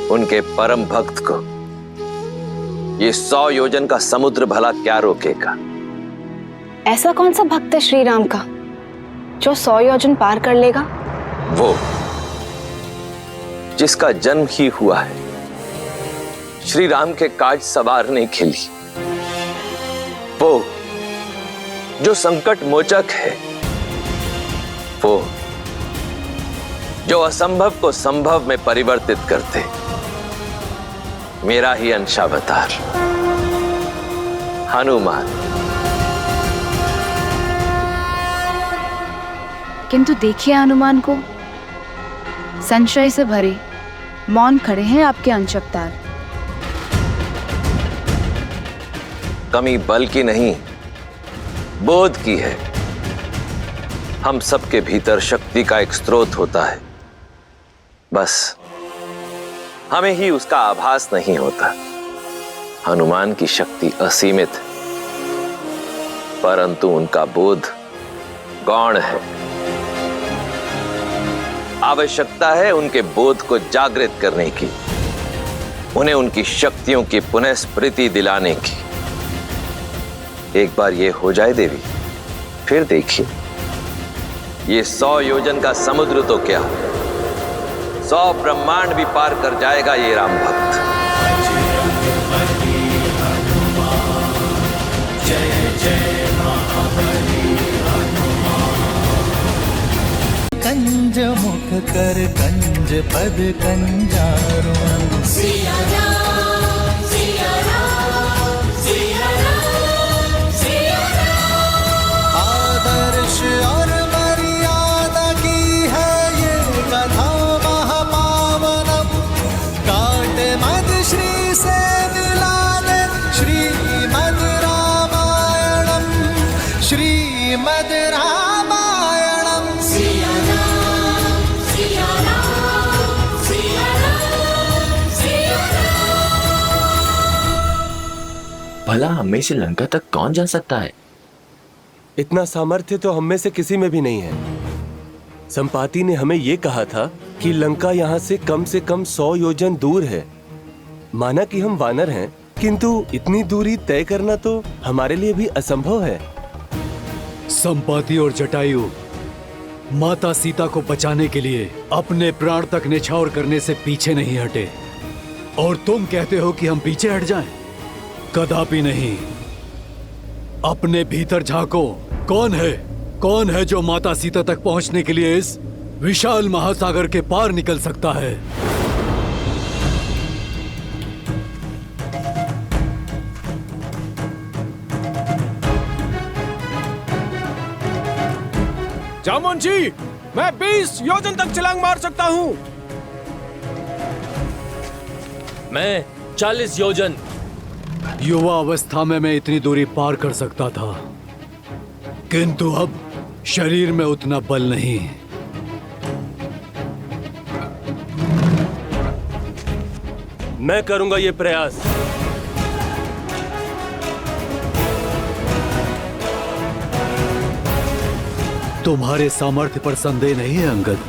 उनके परम भक्त को ये 100 योजन का समुद्र भला क्या रोकेगा? ऐसा कौन सा भक्त है श्री राम का जो 100 योजन पार कर लेगा? वो जिसका जन्म ही हुआ है श्री राम के काज संवारने के लिए, वो जो संकट मोचक है, वो जो असंभव को संभव में परिवर्तित करते, मेरा ही अंशावतार हनुमान। किंतु देखिए हनुमान को, संशय से भरे मौन खड़े हैं आपके अंशावतार। कमी बल की नहीं, बोध की है। हम सबके भीतर शक्ति का एक स्रोत होता है, बस हमें ही उसका आभास नहीं होता। हनुमान की शक्ति असीमित है, परंतु उनका बोध गौण है। आवश्यकता है उनके बोध को जागृत करने की, उन्हें उनकी शक्तियों की पुनः स्मृति दिलाने की। एक बार ये हो जाए देवी, फिर देखिए, ये 100 योजन का समुद्र तो क्या, 100 ब्रह्मांड भी पार कर जाएगा ये राम भक्त। कंज मुख कर कंज पद कंजारो सिया राम सिया राम सिया राम सिया राम। आदर्श और मर्यादा की है ये कथा महापावनम, काट मद श्री से मिला दे श्रीमद रामायणम, श्रीमद रामायणम। सिया भला हमें से लंका तक कौन जा सकता है? इतना सामर्थ्य तो हम में से किसी में भी नहीं है। संपाति ने हमें ये कहा था कि लंका यहाँ से कम 100 योजन दूर है। माना कि हम वानर हैं, किंतु इतनी दूरी तय करना तो हमारे लिए भी असंभव है। संपाति और जटायु माता सीता को बचाने के लिए अपने प्राण तक न्यौछावर करने से पीछे नहीं हटे, और तुम कहते हो कि हम पीछे हट जाएं? कदापि नहीं। अपने भीतर झांको, कौन है जो माता सीता तक पहुंचने के लिए इस विशाल महासागर के पार निकल सकता है? जामुन जी, मैं 20 योजन तक छलांग मार सकता हूँ। मैं 40 योजन। युवा अवस्था में मैं इतनी दूरी पार कर सकता था, किंतु अब शरीर में उतना बल नहीं। मैं करूंगा ये प्रयास। तुम्हारे सामर्थ्य पर संदेह नहीं है अंगद।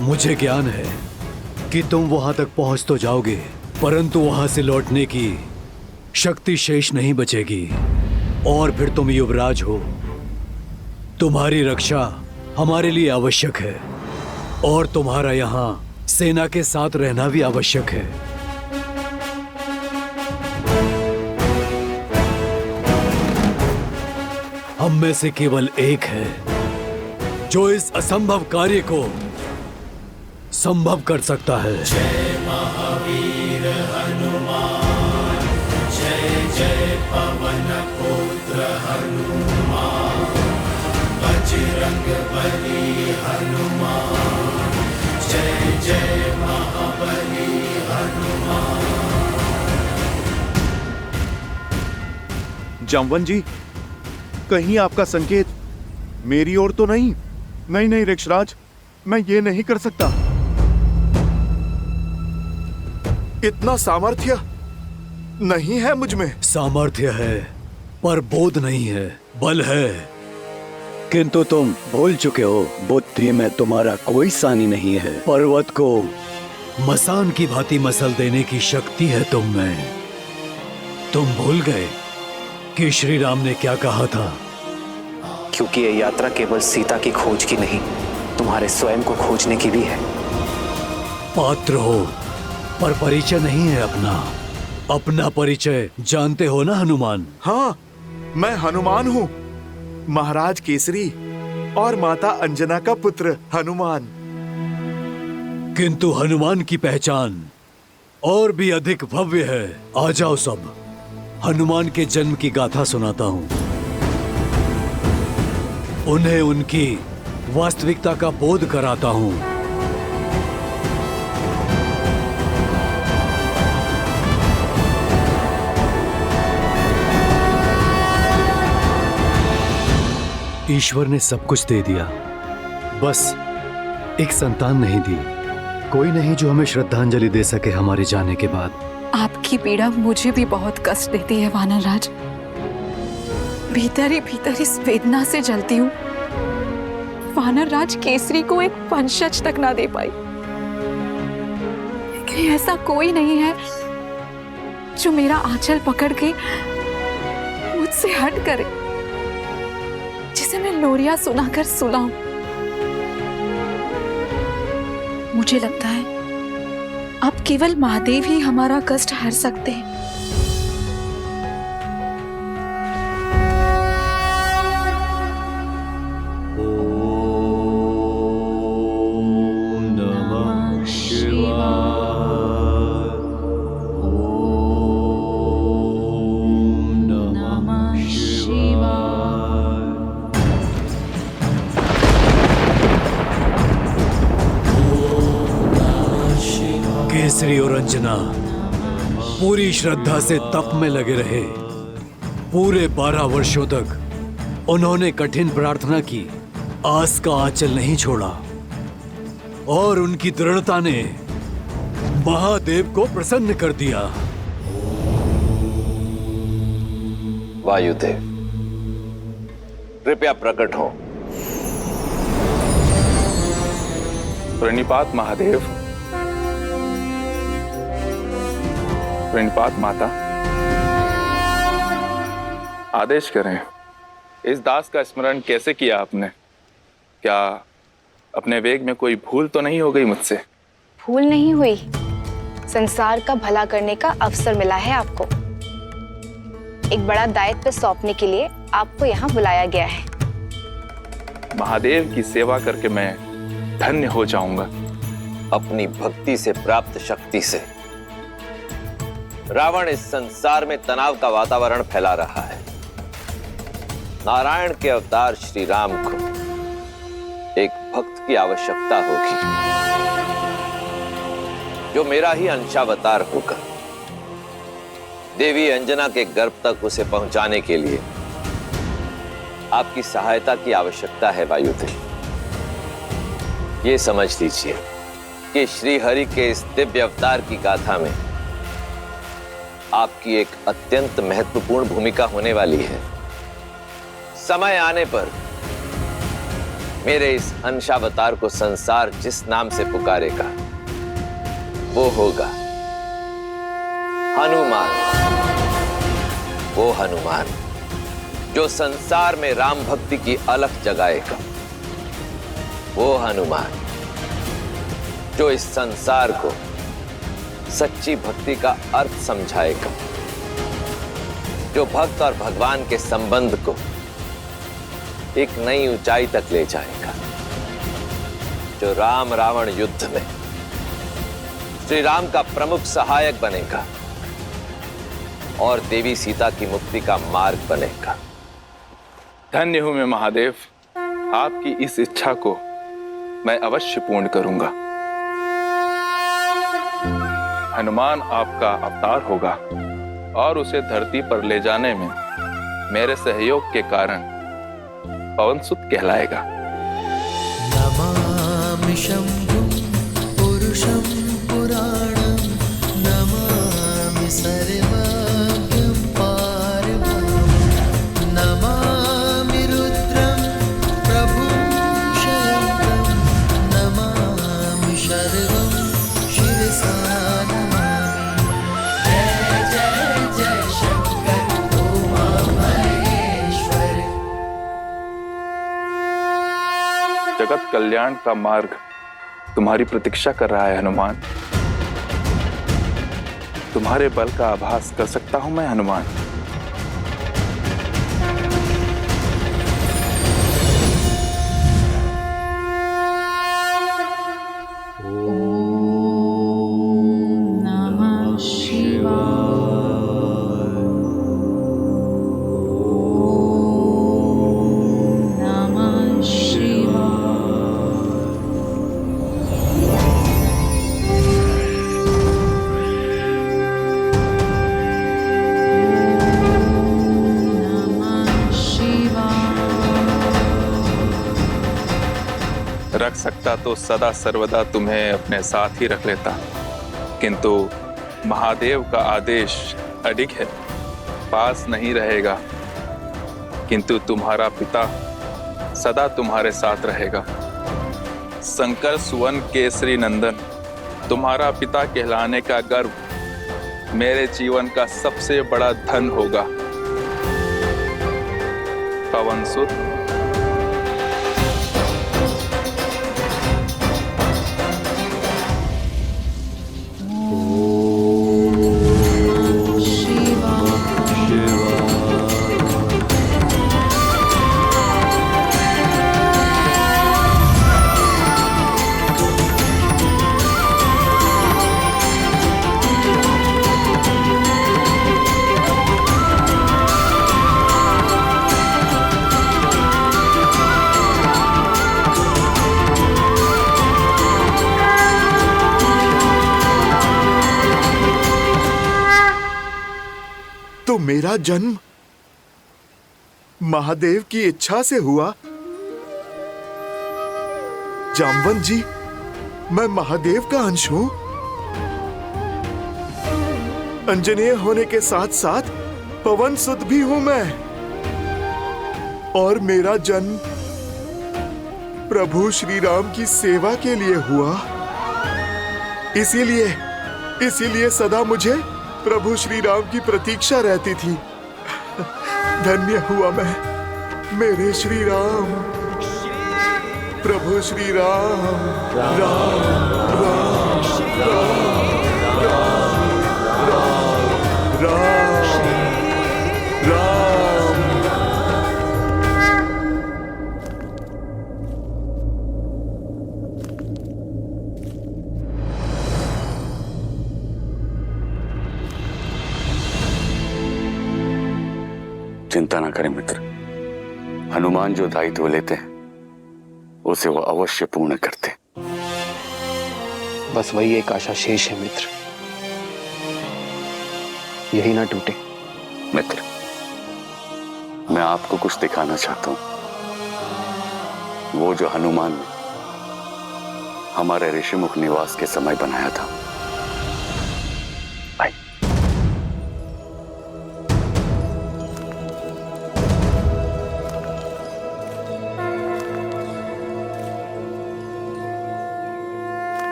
मुझे ज्ञान है कि तुम वहां तक पहुंच तो जाओगे, परंतु वहां से लौटने की शक्ति शेष नहीं बचेगी, और फिर तुम युवराज हो। तुम्हारी रक्षा हमारे लिए आवश्यक है, और तुम्हारा यहाँ सेना के साथ रहना भी आवश्यक है। हम में से केवल एक है जो इस असंभव कार्य को संभव कर सकता है। जय महावीर हनुमान, जय जय पवन पुत्र हनुमान, बजरंग बली हनुमान, जय जय महाबली हनुमान। जामवन जी, कहीं आपका संकेत मेरी ओर तो नहीं? नहीं ऋक्षराज, मैं ये नहीं कर सकता। इतना सामर्थ्य नहीं है मुझ में। सामर्थ्य है पर बोध नहीं है, बल है। किंतु तुम भूल चुके हो, बुद्धि में तुम्हारा कोई सानी नहीं है। पर्वत को मसान की भांति मसल देने की शक्ति है तुम में। तुम भूल गए कि श्री राम ने क्या कहा था? क्योंकि ये यात्रा केवल सीता की खोज की नहीं, तुम्हारे स्वयं को खोजने की भी है। पात्र हो पर परिचय नहीं है अपना। अपना परिचय जानते हो ना हनुमान? हाँ, मैं हनुमान हूँ, महाराज केसरी और माता अंजना का पुत्र हनुमान। किंतु हनुमान की पहचान और भी अधिक भव्य है। आ जाओ सब, हनुमान के जन्म की गाथा सुनाता हूँ। उन्हें उनकी वास्तविकता का बोध कराता हूँ। ईश्वर ने सब कुछ दे दिया, बस एक संतान नहीं दी। कोई नहीं जो हमें श्रद्धांजलि दे सके हमारे जाने के बाद। आपकी पीड़ा मुझे भी बहुत कष्ट देती है वानरराज। भीतर ही भीतर इस वेदना से जलती हूँ। वानर राज केसरी को एक वंशज तक ना दे पाई। लेकिन ऐसा कोई नहीं है जो मेरा आंचल पकड़ के मुझसे हट करे, जिसे मैं लोरिया सुनाकर सुलाऊं। मुझे लगता है अब केवल महादेव ही हमारा कष्ट हर सकते हैं। केसरी और अंजना पूरी श्रद्धा से तप में लगे रहे। पूरे 12 वर्षों तक उन्होंने कठिन प्रार्थना की, आस का आंचल नहीं छोड़ा और उनकी दृढ़ता ने महादेव को प्रसन्न कर दिया। वायुदेव, कृपया प्रकट हो। प्रणिपात महादेव, प्रणिपात माता। आदेश करें, इस दास का स्मरण कैसे किया आपने? क्या अपने वेग में कोई भूल तो नहीं हो गई मुझसे? भूल नहीं हुई, संसार का भला करने का अवसर मिला है आपको। एक बड़ा दायित्व सौंपने के लिए आपको यहाँ बुलाया गया है। महादेव की सेवा करके मैं धन्य हो जाऊंगा। अपनी भक्ति से प्राप्त शक्ति से रावण इस संसार में तनाव का वातावरण फैला रहा है। नारायण के अवतार श्री राम को एक भक्त की आवश्यकता होगी, जो मेरा ही अंशावतार होगा। देवी अंजना के गर्भ तक उसे पहुंचाने के लिए आपकी सहायता की आवश्यकता है वायुदेव। ये समझ लीजिए कि श्री हरि के इस दिव्य अवतार की गाथा में आपकी एक अत्यंत महत्वपूर्ण भूमिका होने वाली है। समय आने पर मेरे इस अंशावतार को संसार जिस नाम से पुकारेगा वो होगा हनुमान। वो हनुमान जो संसार में राम भक्ति की अलख जगाएगा। वो हनुमान जो इस संसार को सच्ची भक्ति का अर्थ समझाएगा, जो भक्त और भगवान के संबंध को एक नई ऊंचाई तक ले जाएगा, जो राम रावण युद्ध में श्री राम का प्रमुख सहायक बनेगा और देवी सीता की मुक्ति का मार्ग बनेगा। धन्य हूं मैं महादेव, आपकी इस इच्छा को मैं अवश्य पूर्ण करूंगा। हनुमान आपका अवतार होगा और उसे धरती पर ले जाने में मेरे सहयोग के कारण पवनसुत कहलाएगा। नमामि शंभुं पुरुषं पुराणं, नमामि सर्वज्ञं पारब्रह्मं, नमामि रुद्रं प्रभुं शयन्तं, नमामि शर्वं शिरसा नमामि। जय जय जय शंकर उमा महेश्वर। जगत कल्याण का मार्ग तुम्हारी प्रतीक्षा कर रहा है हनुमान। तुम्हारे बल का आभास कर सकता हूं मैं हनुमान। नमः शिवाय। नमः शिवाय। रख सकता तो सदा सर्वदा तुम्हें अपने साथ ही रख लेता, किंतु महादेव का आदेश अडिग है, पास नहीं रहेगा। किंतु तुम्हारा पिता सदा तुम्हारे साथ रहेगा। शंकर सुवन केसरी नंदन, तुम्हारा पिता कहलाने का गर्व मेरे जीवन का सबसे बड़ा धन होगा। पवन सुत। तो मेरा जन्म महादेव की इच्छा से हुआ? जामवंत जी, मैं महादेव का अंश हूं। अंजनेय होने के साथ साथ पवन सुत भी हूं मैं। और मेरा जन्म प्रभु श्री राम की सेवा के लिए हुआ। इसीलिए सदा मुझे प्रभु श्री राम की प्रतीक्षा रहती थी। धन्य हुआ मैं, मेरे श्री राम, प्रभु श्री राम, राम राम राम राम राम राम। चिंता ना करें मित्र, हनुमान जो दायित्व लेते हैं उसे वो अवश्य पूर्ण करते। बस वही एक आशा शेष है मित्र, यही ना टूटे। मित्र, मैं आपको कुछ दिखाना चाहता हूं। वो जो हनुमान ने हमारे ऋषिमुख निवास के समय बनाया था।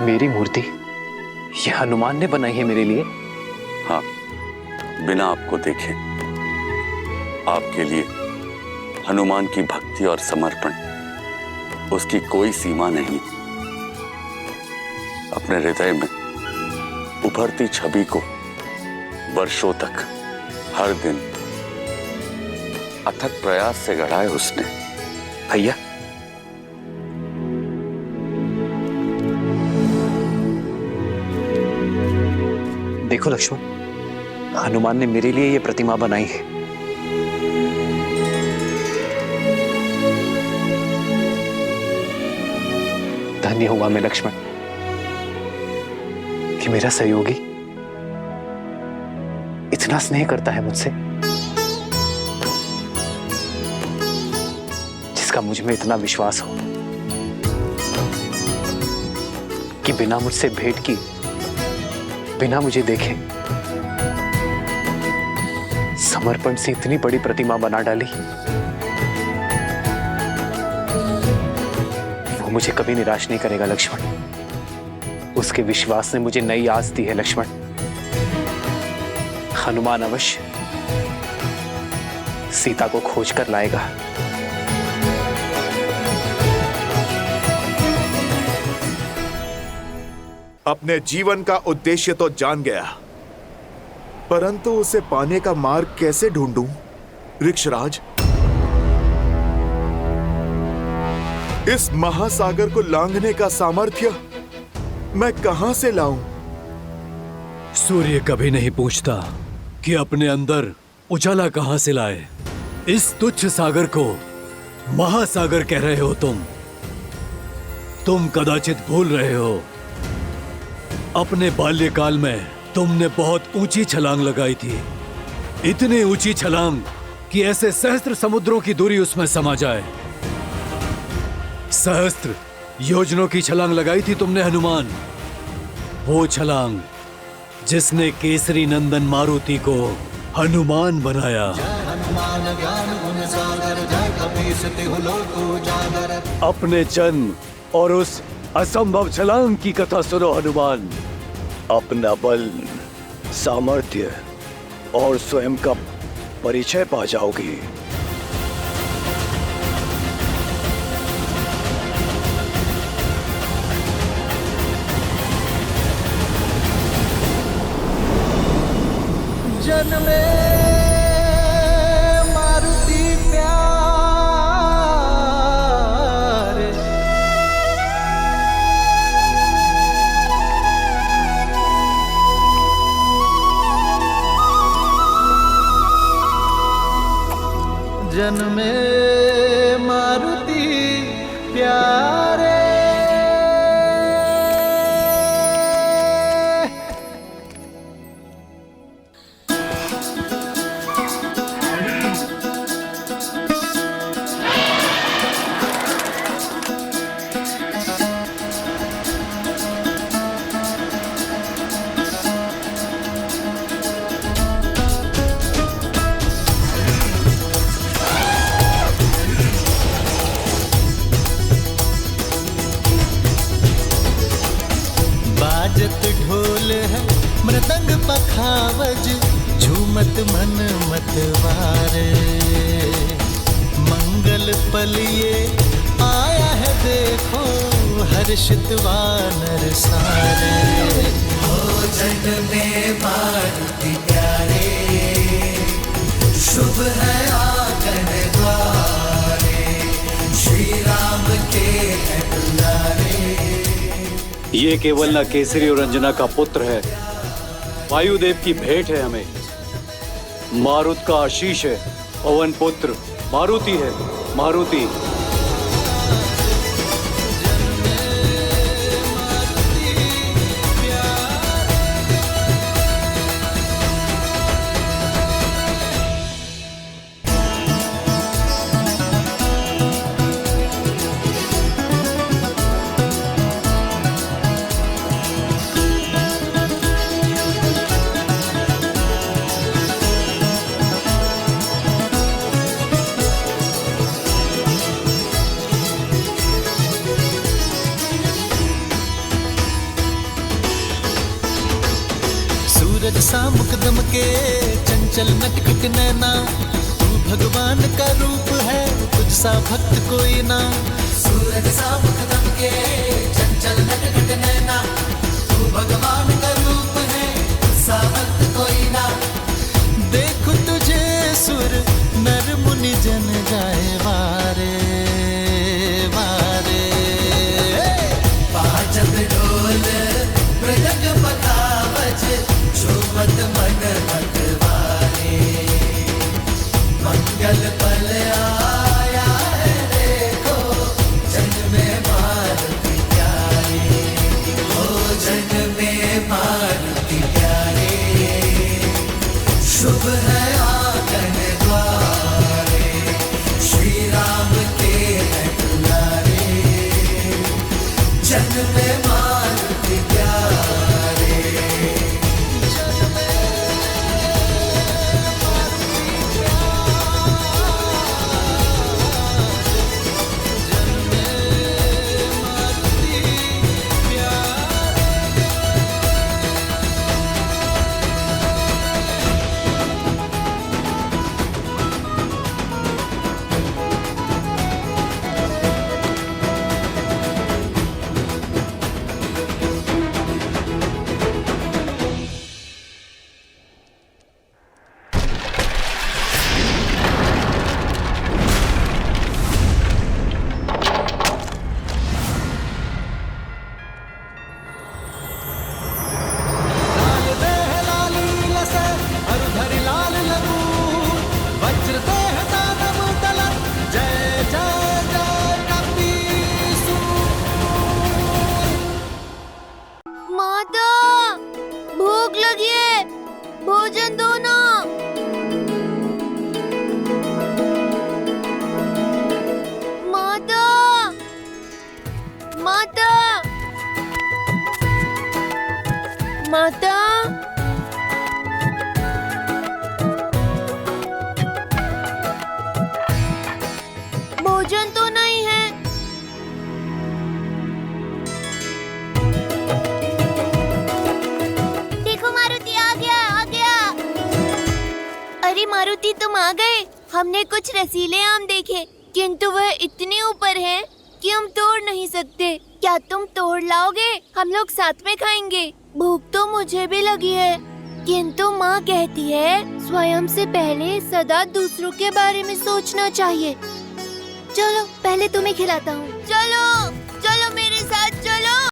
मेरी मूर्ति ये हनुमान ने बनाई है मेरे लिए? हाँ, बिना आपको देखे आपके लिए हनुमान की भक्ति और समर्पण, उसकी कोई सीमा नहीं। अपने हृदय में उभरती छवि को वर्षों तक हर दिन अथक प्रयास से गढ़ा है उसने। भैया, देखो लक्ष्मण, हनुमान ने मेरे लिए ये प्रतिमा बनाई है। धन्य हुआ मैं लक्ष्मण कि मेरा सहयोगी इतना स्नेह करता है मुझसे, जिसका मुझ में इतना विश्वास हो कि बिना मुझसे भेंट की, बिना मुझे देखे समर्पण से इतनी बड़ी प्रतिमा बना डाली। वो मुझे कभी निराश नहीं करेगा लक्ष्मण। उसके विश्वास ने मुझे नई आस दी है लक्ष्मण। हनुमान अवश्य सीता को खोज कर लाएगा। अपने जीवन का उद्देश्य तो जान गया, परंतु उसे पाने का मार्ग कैसे ढूंढूं? ऋक्षराज, इस महासागर को लांघने का सामर्थ्य मैं कहां से लाऊं? सूर्य कभी नहीं पूछता कि अपने अंदर उजाला कहां से लाए। इस तुच्छ सागर को महासागर कह रहे हो तुम कदाचित भूल रहे हो, अपने बाल्यकाल में तुमने बहुत ऊंची छलांग लगाई थी। इतनी ऊंची छलांग कि ऐसे सहस्त्र समुद्रों की दूरी उसमें समा जाए। सहस्त्र योजनों की छलांग लगाई थी तुमने हनुमान। वो छलांग जिसने केसरी नंदन मारुति को हनुमान बनाया। हनुमान ज्ञान गुण सागर जय कपीस तिहु लोक उजागर। अपने जन्म और उस असंभव छलांग की कथा सुनो हनुमान। अपना बल, सामर्थ्य और स्वयं का परिचय पा जाओगे। जन्मे मारुति प्यारे, जन्मे मारुति प्यारे। बाजत ढोल है मृदंग पखावज, झूमत मन मतवारे। मंगल पल ये आया है देखो, हर्षित वानर सारे। हो जन में मारुति प्यारे, शुभ है आंगन द्वारे। श्री राम के है दुलारे। ये केवल न केसरी और अंजना का पुत्र है, वायुदेव की भेंट है हमें। मारुत का आशीष है, पवन पुत्र मारुति है, मारुति। सूरज सा मुकदम के चंचल नटखट नैना, तू भगवान का रूप है, तुझ सा भक्त कोई ना। सूरज सा मुकदम के चंचल नटखट नैना, तू भगवान का रूप है, तुझ सा भक्त कोई ना। देखो तुझे सुर नर मुनि जन जाए वारे वारे। बाजत ढोल मृदंग पखावज, झूमत मन मतवारे। मंगल पल आया है देखो, जन में मारुति प्यारे। हो जन में मारुति प्यारे, शुभ है आंगन द्वारे। श्री राम के है दुलारे, जन में मारुति प्यारे। भोजन दो ना। माता, माता, माता, मारुति तुम आ गए। हमने कुछ रसीले आम देखे, किंतु वह इतने ऊपर हैं कि हम तोड़ नहीं सकते। क्या तुम तोड़ लाओगे? हम लोग साथ में खाएंगे। भूख तो मुझे भी लगी है, किंतु माँ कहती है स्वयं से पहले सदा दूसरों के बारे में सोचना चाहिए। चलो पहले तुम्हें खिलाता हूँ। चलो।